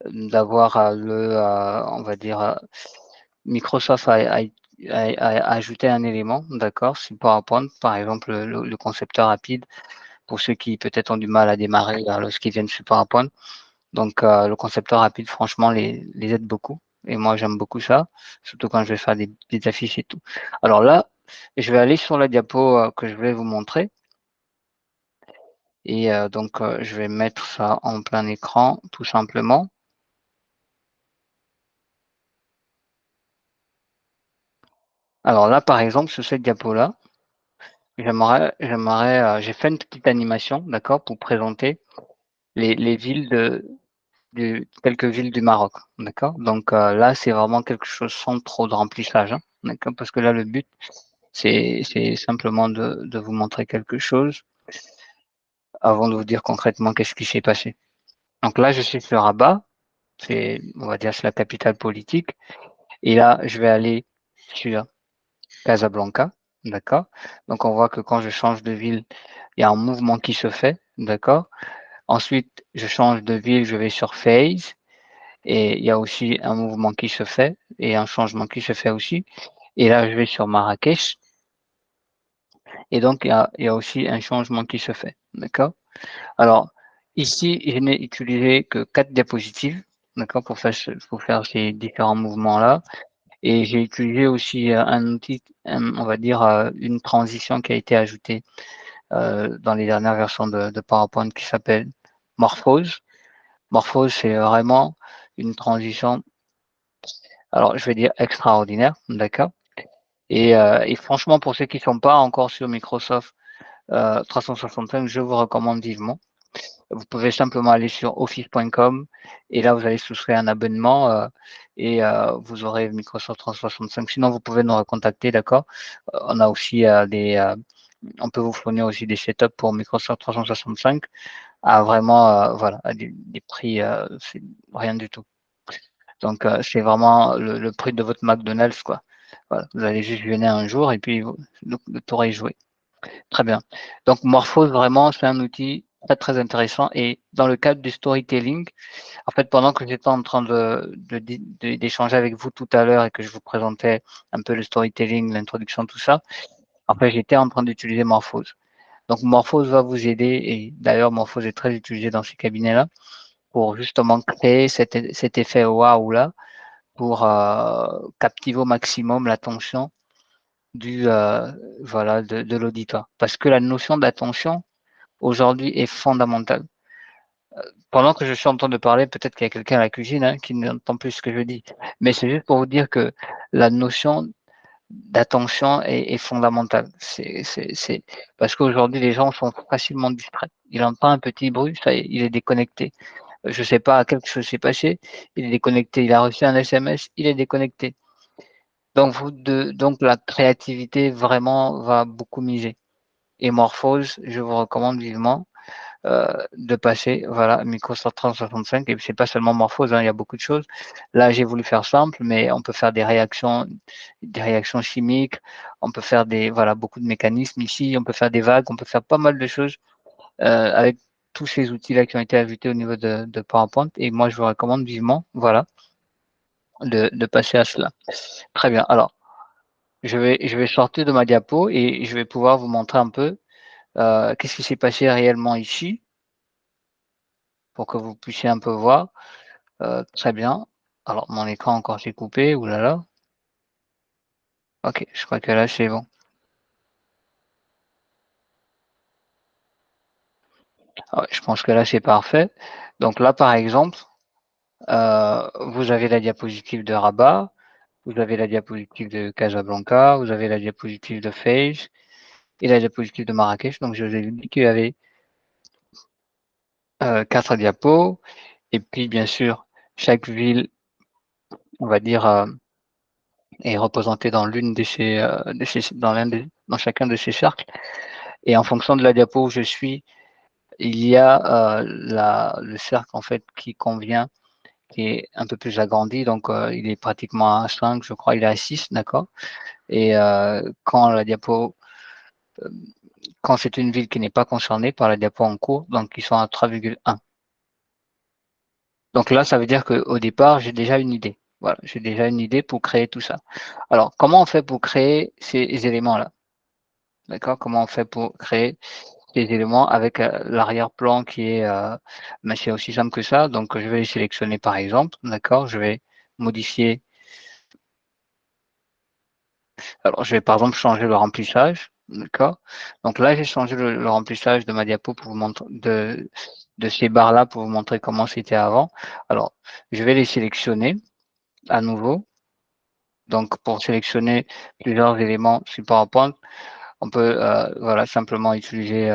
d'avoir, on va dire, Microsoft a ajouté un élément, d'accord, sur PowerPoint, par exemple, le concepteur rapide pour ceux qui peut-être ont du mal à démarrer, lorsqu'ils viennent sur PowerPoint. Donc le concepteur rapide, franchement, les aide beaucoup et moi, j'aime beaucoup ça, surtout quand je vais faire des affiches et tout. Alors là, je vais aller sur la diapo, que je voulais vous montrer et donc je vais mettre ça en plein écran, tout simplement. Alors là, par exemple, sur cette diapo-là, j'ai fait une petite animation, d'accord, pour présenter les villes de quelques villes du Maroc, d'accord? Donc là, c'est vraiment quelque chose sans trop de remplissage, hein, d'accord? Parce que là, le but, c'est simplement de vous montrer quelque chose avant de vous dire concrètement qu'est-ce qui s'est passé. Donc là, je suis sur Rabat, c'est, on va dire, c'est la capitale politique. Et là, je vais aller sur Casablanca, d'accord? Donc on voit que quand je change de ville, il y a un mouvement qui se fait, d'accord? Ensuite, je change de ville, je vais sur Fès et il y a aussi un mouvement qui se fait et un changement qui se fait aussi. Et là, je vais sur Marrakech et donc il y a aussi un changement qui se fait, d'accord? Alors ici, je n'ai utilisé que 4 diapositives, d'accord, pour faire ces différents mouvements-là et j'ai utilisé aussi, un outil, on va dire, une transition qui a été ajoutée, dans les dernières versions de PowerPoint qui s'appelle Morphose. Morphose, c'est vraiment une transition, alors je vais dire extraordinaire, d'accord? Et franchement, pour ceux qui ne sont pas encore sur Microsoft 365, je vous recommande vivement. Vous pouvez simplement aller sur office.com et là, vous allez souscrire un abonnement et vous aurez Microsoft 365. Sinon, vous pouvez nous recontacter, d'accord? On a aussi on peut vous fournir aussi des setups pour Microsoft 365 à vraiment, voilà, à des prix, c'est rien du tout. Donc, c'est vraiment le prix de votre McDonald's, quoi. Voilà, vous allez juste venir un jour et puis le tour est joué. Très bien. Donc Morphose, vraiment, c'est un outil très, très intéressant et dans le cadre du storytelling, en fait, pendant que j'étais en train d'échanger avec vous tout à l'heure et que je vous présentais un peu le storytelling, l'introduction, tout ça, en fait, j'étais en train d'utiliser Morphose. Donc Morphose va vous aider et d'ailleurs Morphose est très utilisé dans ces cabinets-là pour justement créer cet effet waouh là pour captiver au maximum l'attention du voilà de l'auditoire. Parce que la notion d'attention aujourd'hui est fondamentale. Pendant que je suis en train de parler, peut-être qu'il y a quelqu'un à la cuisine hein, qui n'entend plus ce que je dis. Mais c'est juste pour vous dire que la notion d'attention est fondamentale. C'est parce qu'aujourd'hui les gens sont facilement distraits. Il entend un petit bruit, ça y est, il est déconnecté. Je sais pas, quelque chose s'est passé, il est déconnecté. Il a reçu un SMS, il est déconnecté. Donc la créativité vraiment va beaucoup miser. Et Morphose, je vous recommande vivement de passer, voilà, Microsoft 365. Et c'est pas seulement Morphose, hein, il y a beaucoup de choses. Là, j'ai voulu faire simple, mais on peut faire des réactions chimiques, on peut faire voilà, beaucoup de mécanismes ici, on peut faire des vagues, on peut faire pas mal de choses avec tous ces outils-là qui ont été ajoutés au niveau de PowerPoint. Et moi, je vous recommande vivement, voilà, de passer à cela. Très bien. Alors, je vais sortir de ma diapo et je vais pouvoir vous montrer un peu qu'est-ce qui s'est passé réellement ici pour que vous puissiez un peu voir. Très bien. Alors mon écran encore s'est coupé. Ouh là là. OK, je crois que là c'est bon. Ah ouais, je pense que là c'est parfait. Donc là par exemple, vous avez la diapositive de Rabat, vous avez la diapositive de Casablanca, vous avez la diapositive de Fès et la diapositive de Marrakech. Donc je vous ai dit qu'il y avait 4 diapos et puis bien sûr chaque ville, on va dire, est représentée dans l'une de ces dans chacun de ces cercles et en fonction de la diapo où je suis, il y a, le cercle en fait qui convient, qui est un peu plus agrandi donc il est pratiquement à 5, je crois, il est à 6, d'accord? Et quand la diapo, quand c'est une ville qui n'est pas concernée par la diapo en cours, donc ils sont à 3,1. Donc là, ça veut dire qu'au départ, j'ai déjà une idée. Voilà, j'ai déjà une idée pour créer tout ça. Alors, comment on fait pour créer ces éléments-là? D'accord? Comment on fait pour créer? ces éléments avec, l'arrière-plan qui est, ben, c'est aussi simple que ça. Donc je vais les sélectionner par exemple, d'accord? Je vais modifier alors je vais par exemple changer le remplissage, d'accord? Donc là, j'ai changé le remplissage de ma diapo pour vous montrer de ces barres-là pour vous montrer comment c'était avant. Alors, je vais les sélectionner à nouveau. Donc pour sélectionner plusieurs éléments sur PowerPoint, on peut, voilà, simplement utiliser,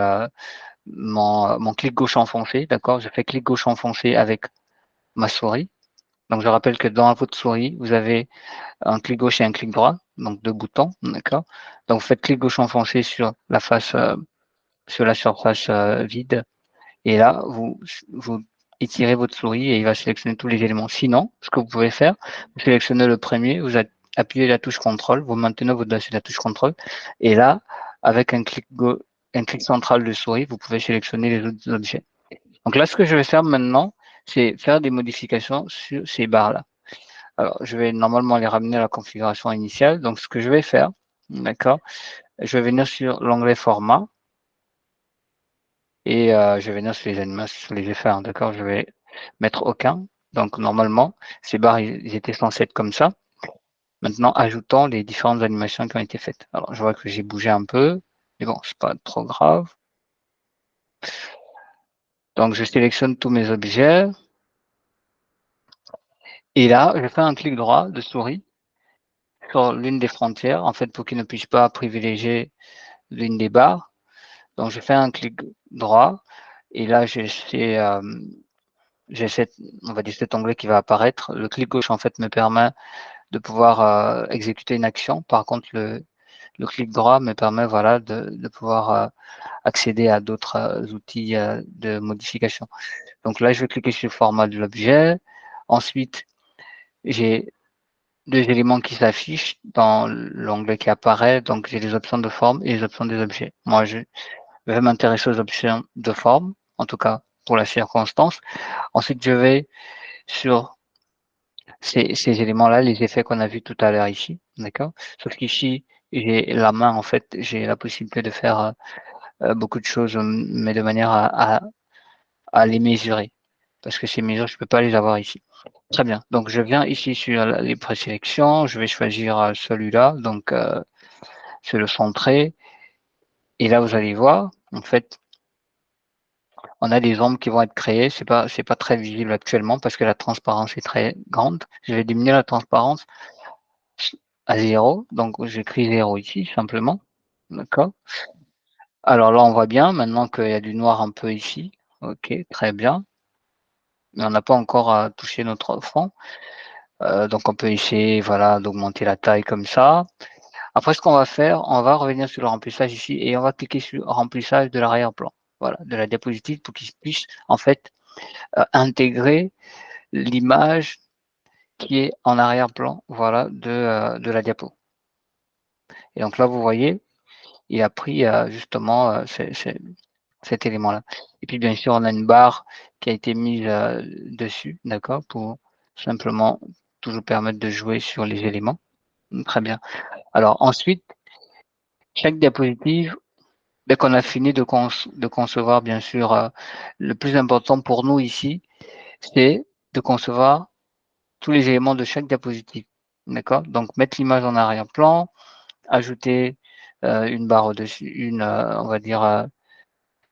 mon clic gauche enfoncé, d'accord? Je fais clic gauche enfoncé avec ma souris. Donc je rappelle que dans votre souris, vous avez un clic gauche et un clic droit, donc 2 boutons, d'accord? Donc vous faites clic gauche enfoncé sur la face, sur la surface, vide et là vous étirez votre souris et il va sélectionner tous les éléments. Sinon, ce que vous pouvez faire, vous sélectionnez le premier, vous appuyez la touche contrôle, vous maintenez votre doigt sur la touche contrôle et là, avec un clic central de souris, vous pouvez sélectionner les autres objets. Donc là, ce que je vais faire maintenant, c'est faire des modifications sur ces barres-là. Alors, je vais normalement les ramener à la configuration initiale. Donc, ce que je vais faire, d'accord, je vais venir sur l'onglet format et je vais venir sur les animations, sur les effets, hein, d'accord. Je vais mettre aucun. Donc, normalement, ces barres, ils étaient censés être comme ça. Maintenant, ajoutons les différentes animations qui ont été faites. Alors, je vois que j'ai bougé un peu, mais bon, c'est pas trop grave. Donc, je sélectionne tous mes objets. Et là, je fais un clic droit de souris sur l'une des frontières, en fait, pour qu'il ne puisse pas privilégier l'une des barres. Donc, je fais un clic droit et là, j'ai on va dire cet onglet qui va apparaître. Le clic gauche, en fait, me permet de pouvoir exécuter une action. Par contre, le clic droit me permet voilà, de pouvoir accéder à d'autres outils de modification. Donc là, je vais cliquer sur le format de l'objet. Ensuite, j'ai deux éléments qui s'affichent dans l'onglet qui apparaît. Donc, j'ai les options de forme et les options des objets. Moi, je vais m'intéresser aux options de forme, en tout cas pour la circonstance. Ensuite, je vais sur ces éléments-là, les effets qu'on a vus tout à l'heure ici, d'accord? Sauf qu'ici, j'ai la main, en fait, j'ai la possibilité de faire beaucoup de choses, mais de manière à les mesurer. Parce que ces mesures, je ne peux pas les avoir ici. Très bien. Donc, je viens ici sur les présélections. Je vais choisir celui-là. Donc, c'est le centré. Et là, vous allez voir, en fait, on a des ombres qui vont être créées. C'est pas très visible actuellement parce que la transparence est très grande. Je vais diminuer la transparence à 0. Donc, j'écris 0 ici, simplement. D'accord. Alors là, on voit bien maintenant qu'il y a du noir un peu ici. OK, très bien. Mais on n'a pas encore touché notre fond. Donc, on peut essayer, voilà, d'augmenter la taille comme ça. Après, ce qu'on va faire, on va revenir sur le remplissage ici et on va cliquer sur remplissage de l'arrière-plan. Voilà, de la diapositive pour qu'il puisse en fait intégrer l'image qui est en arrière-plan, voilà, de la diapo. Et donc là, vous voyez, il a pris justement cet élément-là. Et puis bien sûr, on a une barre qui a été mise dessus, d'accord, pour simplement toujours permettre de jouer sur les éléments. Très bien. Alors ensuite, chaque diapositive, dès qu'on a fini de concevoir, bien sûr, le plus important pour nous ici, c'est de concevoir tous les éléments de chaque diapositive. D'accord? Donc mettre l'image en arrière-plan, ajouter une barre au-dessus, on va dire,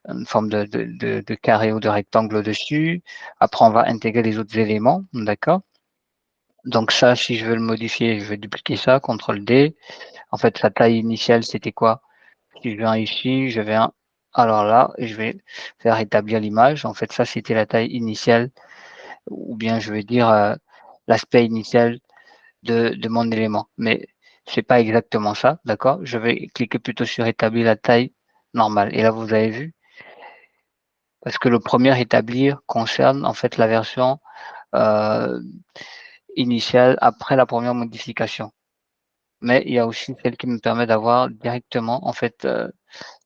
une forme de carré ou de rectangle au-dessus. Après, on va intégrer les autres éléments. D'accord? Donc ça, si je veux le modifier, je vais dupliquer ça, CTRL D. En fait, sa taille initiale, c'était quoi? Si je viens ici, je viens alors là, je vais faire établir l'image. En fait, ça, c'était la taille initiale ou bien je vais dire, l'aspect initial de mon élément. Mais c'est pas exactement ça, d'accord? Je vais cliquer plutôt sur établir la taille normale et là, vous avez vu? Parce que le premier établir concerne en fait la version, heu, initiale après la première modification. Mais il y a aussi celle qui me permet d'avoir directement en fait,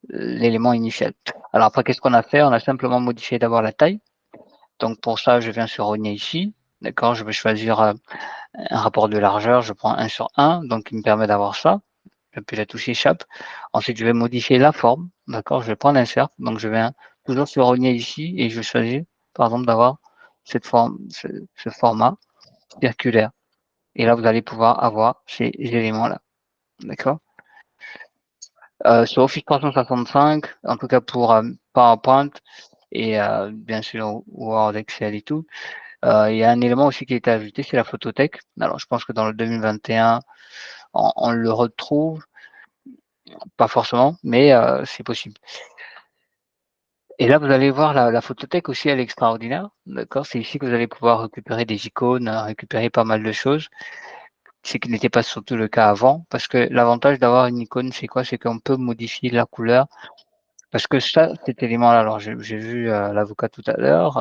l'élément initial. Alors après, qu'est-ce qu'on a fait? On a simplement modifié d'abord la taille. Donc pour ça, je viens sur Rogner ici, d'accord? Je vais choisir, un rapport de largeur, je prends 1/1, donc il me permet d'avoir ça. j'appuie la touche échappe. Ensuite, je vais modifier la forme, d'accord? Je vais prendre insert, donc je viens toujours sur rogner ici et je choisis, par exemple, d'avoir cette forme, ce format circulaire et là, vous allez pouvoir avoir ces éléments-là, d'accord? Sur Office 365, en tout cas pour, PowerPoint et bien sûr Word, Excel et tout, il y a un élément aussi qui a été ajouté, c'est la photothèque. Alors je pense que dans le 2021, on le retrouve, pas forcément, mais c'est possible. Et là, vous allez voir la photothèque aussi, elle est extraordinaire, d'accord? C'est ici que vous allez pouvoir récupérer des icônes, récupérer pas mal de choses, ce qui n'était pas surtout le cas avant, parce que l'avantage d'avoir une icône, c'est quoi? C'est qu'on peut modifier la couleur, parce que ça, cet élément-là, alors j'ai vu, l'avocat tout à l'heure,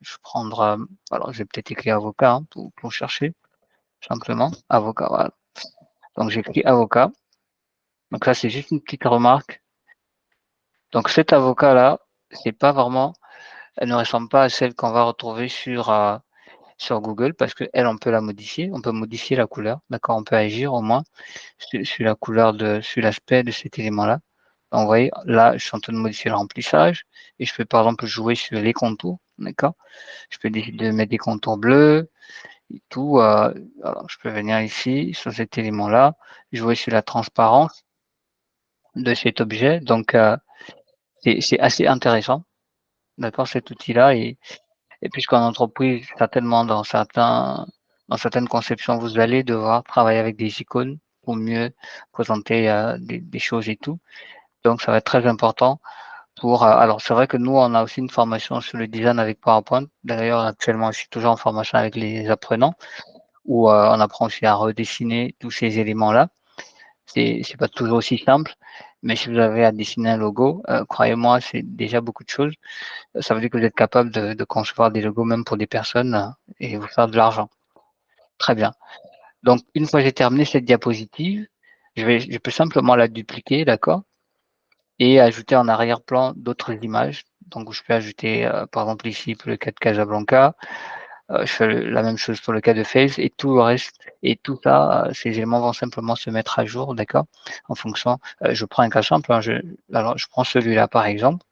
je prendrai, alors j'ai peut-être écrit avocat, hein, pour chercher simplement, avocat, voilà. Donc j'écris avocat, donc ça, c'est juste une petite remarque. Donc cet avocat-là, c'est pas vraiment, elle ne ressemble pas à celle qu'on va retrouver sur Google parce qu'elle, on peut la modifier, on peut modifier la couleur, d'accord? On peut agir au moins sur la couleur sur l'aspect de cet élément-là. Donc vous voyez, là, je suis en train de modifier le remplissage et je peux par exemple jouer sur les contours, d'accord? Je peux décider de mettre des contours bleus et tout, alors je peux venir ici sur cet élément-là, jouer sur la transparence de cet objet, donc c'est assez intéressant, d'accord, cet outil-là et puisqu'en entreprise, certainement dans certaines conceptions, vous allez devoir travailler avec des icônes pour mieux présenter, des choses et tout. Donc ça va être très important pour, alors c'est vrai que nous, on a aussi une formation sur le design avec PowerPoint. D'ailleurs, actuellement, je suis toujours en formation avec les apprenants où, on apprend aussi à redessiner tous ces éléments-là. C'est pas toujours aussi simple, mais si vous avez à dessiner un logo, croyez-moi, c'est déjà beaucoup de choses. Ça veut dire que vous êtes capable de concevoir des logos même pour des personnes, et vous faire de l'argent. Très bien. Donc une fois que j'ai terminé cette diapositive, je peux simplement la dupliquer, d'accord? Et ajouter en arrière-plan d'autres images. Donc je peux ajouter, par exemple ici pour le cas de Casablanca, je fais la même chose pour le cas de Face et tout le reste et tout ça, ces éléments vont simplement se mettre à jour, d'accord? En fonction, je prends un cas simple, hein, alors je prends celui-là par exemple,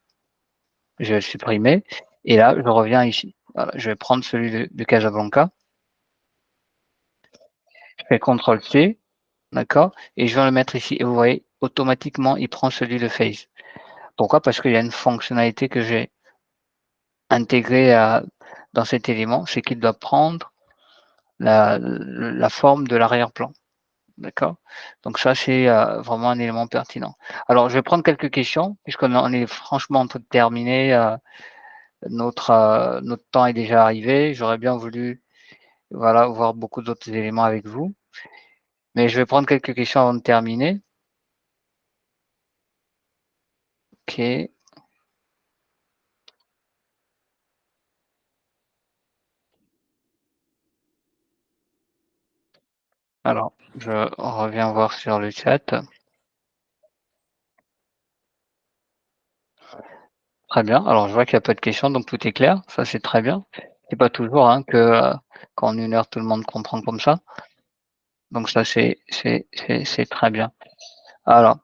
je vais le supprimer et là je reviens ici. Voilà, je vais prendre celui de Casablanca, je fais CTRL-C, d'accord? Et je vais le mettre ici et vous voyez, automatiquement, il prend celui de Face. Pourquoi? Parce qu'il y a une fonctionnalité que j'ai intégrée dans cet élément, c'est qu'il doit prendre la forme de l'arrière-plan. D'accord? Donc ça, c'est vraiment un élément pertinent. Alors, je vais prendre quelques questions, puisqu'on est franchement en train de terminer. Notre temps est déjà arrivé. J'aurais bien voulu voilà, voir beaucoup d'autres éléments avec vous. Mais je vais prendre quelques questions avant de terminer. OK. Alors, je reviens voir sur le chat. Très bien. Alors, je vois qu'il y a pas de questions, donc tout est clair. Ça, c'est très bien. C'est pas toujours hein, que qu'en 1 heure, tout le monde comprend comme ça. Donc ça, c'est très bien. Alors,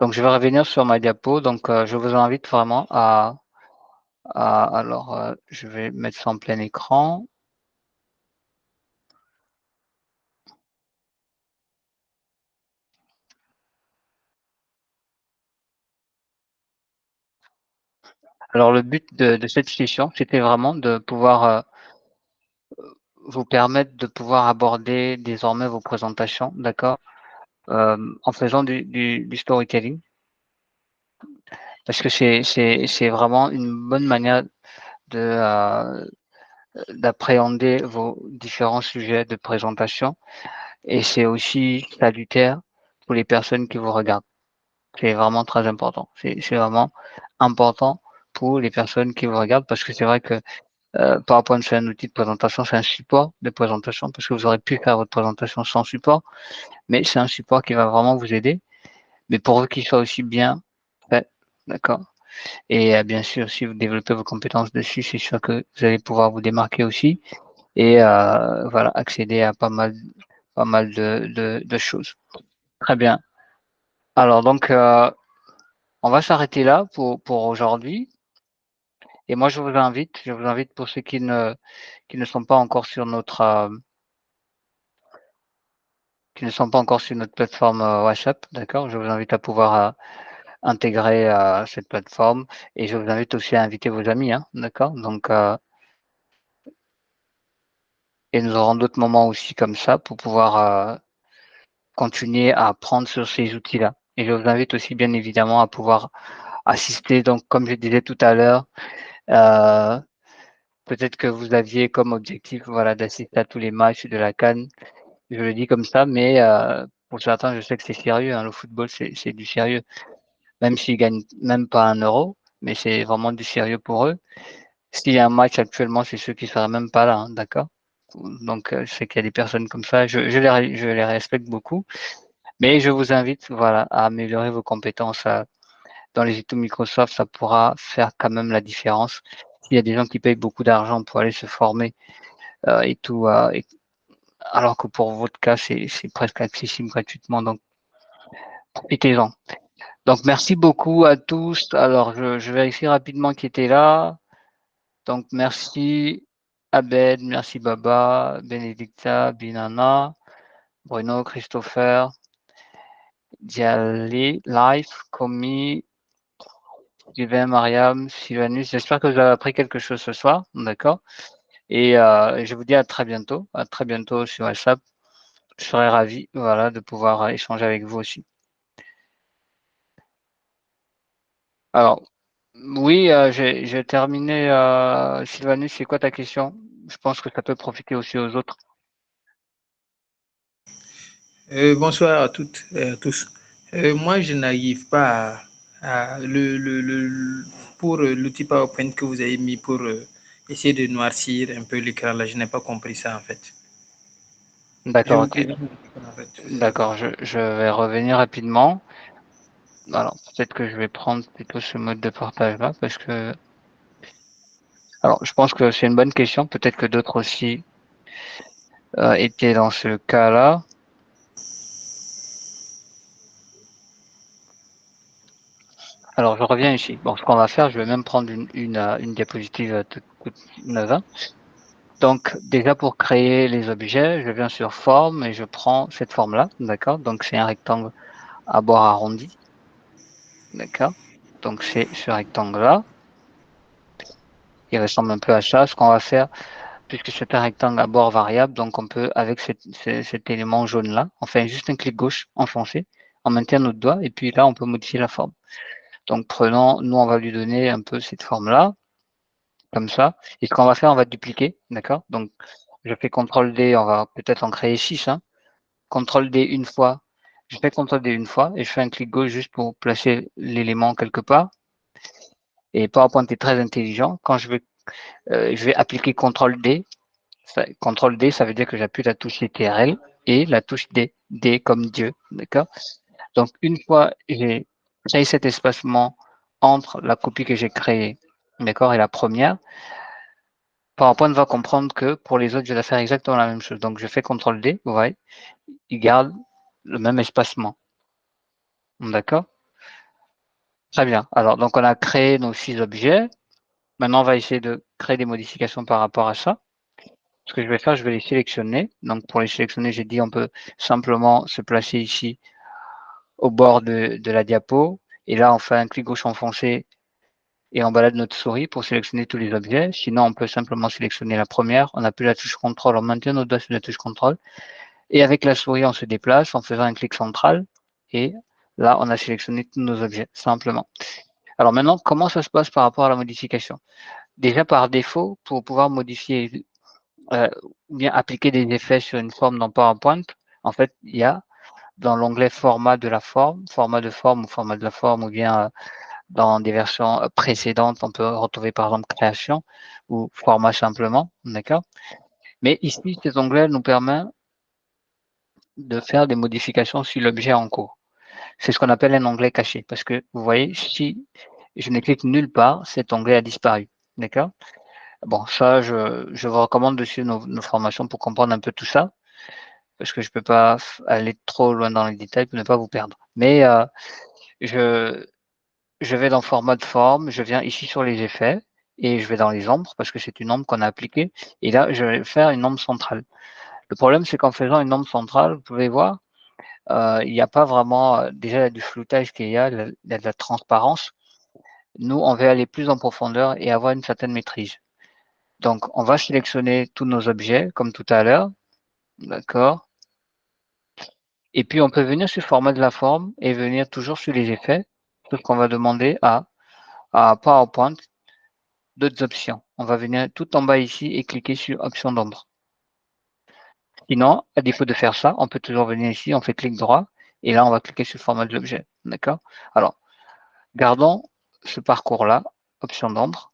donc je vais revenir sur ma diapo. Donc, je vous invite vraiment alors, je vais mettre ça en plein écran. Alors le but de cette session, c'était vraiment de pouvoir, vous permettre de pouvoir aborder désormais vos présentations, d'accord? En faisant du storytelling. Parce que c'est vraiment une bonne manière de, d'appréhender vos différents sujets de présentation et c'est aussi salutaire pour les personnes qui vous regardent. C'est vraiment très important. C'est vraiment important pour les personnes qui vous regardent parce que c'est vrai que, PowerPoint, c'est un outil de présentation, c'est un support de présentation parce que vous aurez pu faire votre présentation sans support, mais c'est un support qui va vraiment vous aider, mais pourvu qu'il soit aussi bien fait, d'accord? Et bien sûr, si vous développez vos compétences dessus, c'est sûr que vous allez pouvoir vous démarquer aussi et voilà, accéder à pas mal de choses. Très bien. Alors donc, on va s'arrêter là pour aujourd'hui et moi je vous invite pour ceux qui ne sont pas encore sur notre, qui ne sont pas encore sur notre plateforme, WhatsApp, d'accord? Je vous invite à pouvoir, intégrer, cette plateforme et je vous invite aussi à inviter vos amis, hein, d'accord? Donc, et nous aurons d'autres moments aussi comme ça pour pouvoir, continuer à apprendre sur ces outils-là et je vous invite aussi bien évidemment à pouvoir assister donc comme je disais tout à l'heure, heu, peut-être que vous aviez comme objectif, voilà, d'assister à tous les matchs de la CAN. Je le dis comme ça, mais pour certains, je sais que c'est sérieux, hein, le football, c'est du sérieux. Même s'ils gagnent même pas 1 €, mais c'est vraiment du sérieux pour eux. S'il y a un match actuellement, c'est ceux qui seraient même pas là, hein, d'accord? Donc je sais qu'il y a des personnes comme ça, je les respecte beaucoup, mais je vous invite, voilà, à améliorer vos compétences, dans les études Microsoft, ça pourra faire quand même la différence. S'il y a des gens qui payent beaucoup d'argent pour aller se former, et tout, et alors que pour votre cas, c'est presque accessible gratuitement, donc profitez-en. Donc merci beaucoup à tous. Alors je vérifie rapidement qui était là. Donc merci Abed, merci Baba, Benedicta, Binana, Bruno, Christopher, Dialé, Life, Komi, Sylvain, Mariam, Sylvanus. J'espère que vous avez appris quelque chose ce soir, d'accord? Et je vous dis à très bientôt sur WhatsApp. Je serai ravi, voilà, de pouvoir échanger avec vous aussi. Alors, oui, j'ai terminé, Sylvanus, c'est quoi ta question? Je pense que ça peut profiter aussi aux autres. Bonsoir à toutes et à tous. Moi, je n'arrive pas pour l'outil PowerPoint que vous avez mis pour essayer de noircir un peu l'écran là. Je n'ai pas compris ça en fait. Je D'accord, vous OK. présente l'écran, en fait. D'accord, je vais revenir rapidement. Alors, peut-être que je vais prendre plutôt ce mode de partage-là parce que alors, je pense que c'est une bonne question. Peut-être que d'autres aussi, étaient dans ce cas-là. Alors, je reviens ici. Bon, ce qu'on va faire, je vais même prendre une diapositive, toute neuve, hein. Donc déjà pour créer les objets, je viens sur forme et je prends cette forme-là, d'accord? Donc c'est un rectangle à bord arrondi, d'accord? Donc c'est ce rectangle-là, qui ressemble un peu à ça. Ce qu'on va faire, puisque c'est un rectangle à bord variable, donc on peut avec cet élément jaune-là, on fait juste un clic gauche enfoncé, on maintient notre doigt et puis là on peut modifier la forme. Donc prenons, nous on va lui donner un peu cette forme-là, comme ça. Et ce qu'on va faire, on va dupliquer, d'accord? Donc je fais CTRL D, on va peut-être en créer 6, hein. CTRL D une fois, je fais CTRL D une fois et je fais un clic gauche juste pour placer l'élément quelque part. Et PowerPoint est très intelligent. Quand je vais appliquer CTRL D. CTRL D, ça veut dire que j'appuie la touche CTRL et la touche D. D comme Dieu, d'accord? Donc une fois j'ai créé cet espacement entre la copie que j'ai créée, d'accord, et la première, PowerPoint va comprendre que pour les autres, je vais faire exactement la même chose. Donc je fais CTRL D, vous voyez, il garde le même espacement, d'accord? Très bien. Alors, donc on a créé nos 6 objets. Maintenant, on va essayer de créer des modifications par rapport à ça. Ce que je vais faire, je vais les sélectionner. Donc, pour les sélectionner, j'ai dit on peut simplement se placer ici au bord de la diapo. Et là, on fait un clic gauche enfoncé et on balade notre souris pour sélectionner tous les objets. Sinon, on peut simplement sélectionner la première. On appuie la touche CTRL, on maintient notre doigt sur la touche CTRL. Et avec la souris, on se déplace en faisant un clic central. Et là, on a sélectionné tous nos objets, simplement. Alors maintenant, comment ça se passe par rapport à la modification? Déjà par défaut, pour pouvoir modifier, ou bien appliquer des effets sur une forme dans PowerPoint, en fait, il y a dans l'onglet format de la forme, format de forme ou format de la forme, ou bien dans des versions précédentes, on peut retrouver par exemple création ou format simplement, d'accord? Mais ici, cet onglet nous permet de faire des modifications sur l'objet en cours. C'est ce qu'on appelle un onglet caché, parce que vous voyez, si je ne clique nulle part, cet onglet a disparu, d'accord? Bon, ça, je vous recommande de suivre nos formations pour comprendre un peu tout ça. parce que je peux pas aller trop loin dans les détails pour ne pas vous perdre. Mais je vais dans format de forme, je viens ici sur les effets et je vais dans les ombres parce que c'est une ombre qu'on a appliquée et là, je vais faire une ombre centrale. Le problème, c'est qu'en faisant une ombre centrale, vous pouvez voir, il n'y a pas vraiment, déjà il y a du floutage qu'il y a, il y a de la transparence. Nous, on veut aller plus en profondeur et avoir une certaine maîtrise. Donc, on va sélectionner tous nos objets comme tout à l'heure, d'accord? Et puis, on peut venir sur format de la forme et venir toujours sur les effets, sauf qu'on va demander à PowerPoint d'autres options. On va venir tout en bas ici et cliquer sur option d'ombre. Sinon, à défaut de faire ça, on peut toujours venir ici, on fait clic droit et là, on va cliquer sur le format de l'objet. D'accord? Alors, gardons ce parcours-là, option d'ombre.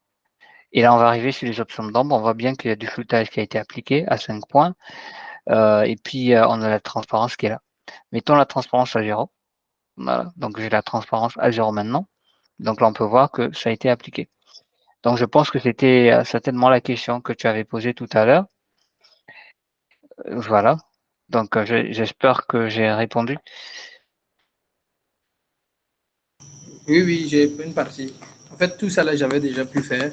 Et là, on va arriver sur les options d'ombre. On voit bien qu'il y a du floutage qui a été appliqué à 5 points. Et puis, on a la transparence qui est là. Mettons la transparence à 0. Voilà. Donc, j'ai la transparence à 0 maintenant. Donc là, on peut voir que ça a été appliqué. Donc, je pense que c'était certainement la question que tu avais posée tout à l'heure. Voilà. Donc, j'espère que j'ai répondu. Oui, oui, j'ai une partie. En fait, tout ça là, j'avais déjà pu faire.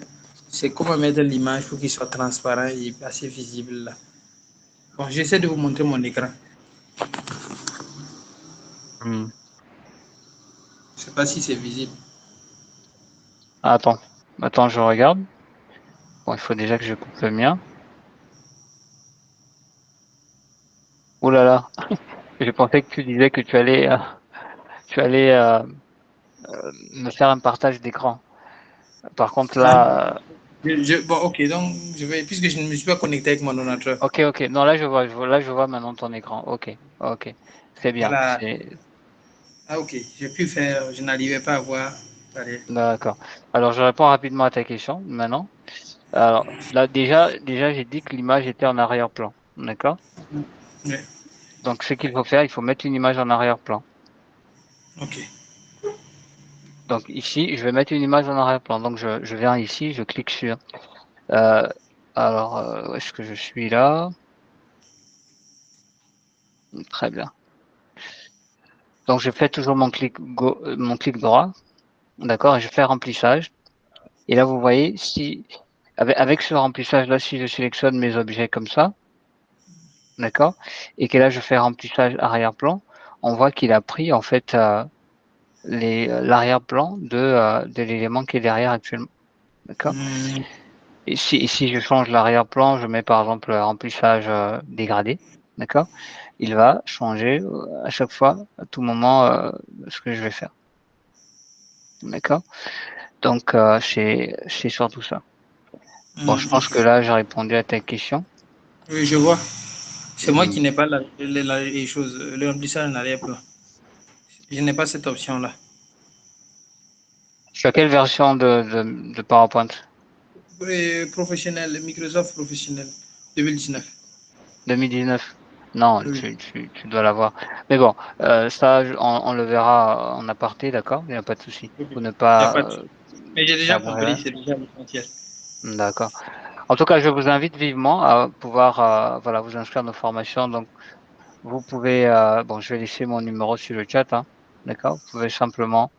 C'est comment mettre l'image pour qu'il soit transparent et assez visible là. Bon, j'essaie de vous montrer mon écran. Hmm. Je sais pas si c'est visible. Attends. Attends, je regarde. Bon, il faut déjà que je coupe le mien. Oh là là. Je pensais que tu disais que tu allais me faire un partage d'écran. Par contre, Hein? là, Bon, ok, donc je vais, puisque je ne me suis pas connecté avec mon ordinateur. ok, ok. Non, là, là, je vois maintenant ton écran. Ok, ok. C'est bien. Voilà. Ah, ok, j'ai pu faire, je n'arrivais pas à voir. Allez. D'accord. Alors, je réponds rapidement à ta question maintenant. Alors, là, déjà, j'ai dit que l'image était en arrière-plan. D'accord? Ouais, Donc, ce qu'il faut faire, il faut mettre une image en arrière-plan. ok. Donc, ici, je vais mettre une image en arrière-plan. Donc, je viens ici, je clique sur. Euh, alors, où est-ce que je suis là? Très bien. Donc, je fais toujours mon clic droit. D'accord? Et je fais remplissage. Et là, vous voyez, si, avec ce remplissage-là, si je sélectionne mes objets comme ça, d'accord? Et que là, je fais remplissage arrière-plan, on voit qu'il a pris, en fait, l'arrière-plan de l'élément qui est derrière actuellement. D'accord? Hmm, Et si je change l'arrière-plan, je mets par exemple remplissage dégradé, d'accord? Il va changer à chaque fois, à tout moment, ce que je vais faire. D'accord? Donc, c'est surtout ça. Bon, je pense ok. que là, j'ai répondu à ta question. Oui, je vois. C'est moi Mmh. qui n'ai pas les choses, le remplissage en arrière-plan. Je n'ai pas cette option-là. Sur quelle version de PowerPoint? Professionnel, Microsoft Professionnel 2019. 2019? Non, Oui, tu dois l'avoir. Mais bon, ça, on le verra en aparté, d'accord? Il n'y a pas de souci. ok. Pour ne Il n'y a pas pas de... Mais j'ai déjà perdre compris, rien. c'est déjà l'essentiel. D'accord. En tout cas, je vous invite vivement à pouvoir voilà, vous inscrire à nos formations. Donc, vous pouvez, bon, je vais laisser mon numéro sur le chat, hein, d'accord? Vous pouvez simplement,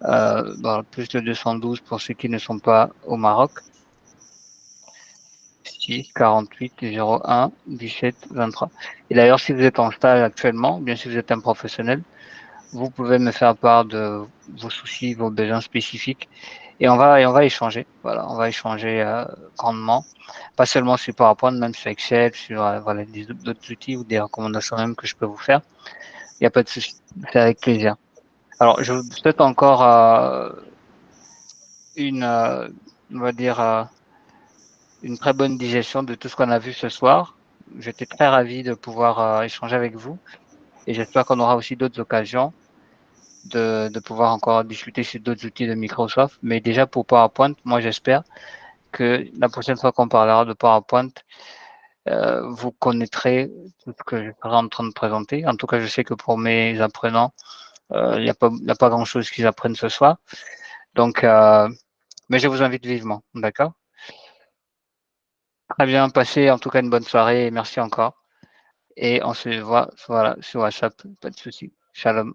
bon, plus de 212 pour ceux qui ne sont pas au Maroc, 6 48 01 17 23. Et d'ailleurs, si vous êtes en stage actuellement, bien si vous êtes un professionnel, vous pouvez me faire part de vos soucis, vos besoins spécifiques, et on va échanger. Voilà, on va échanger grandement, pas seulement sur PowerPoint, même sur Excel, sur voilà d'autres outils ou des recommandations même que je peux vous faire. Il n'y a pas de souci, c'est avec plaisir. Alors, je vous souhaite encore une, on va dire, une très bonne digestion de tout ce qu'on a vu ce soir. J'étais très ravi de pouvoir échanger avec vous et j'espère qu'on aura aussi d'autres occasions de pouvoir encore discuter sur d'autres outils de Microsoft. Mais déjà pour PowerPoint, moi j'espère que la prochaine fois qu'on parlera de PowerPoint, vous connaîtrez tout ce que je serai en train de présenter. En tout cas, je sais que pour mes apprenants, il n'y a pas grand-chose qu'ils apprennent ce soir. Donc, mais je vous invite vivement, d'accord? Très bien, passez en tout cas une bonne soirée et merci encore. et on se voit, voilà, sur WhatsApp, pas de souci. Shalom.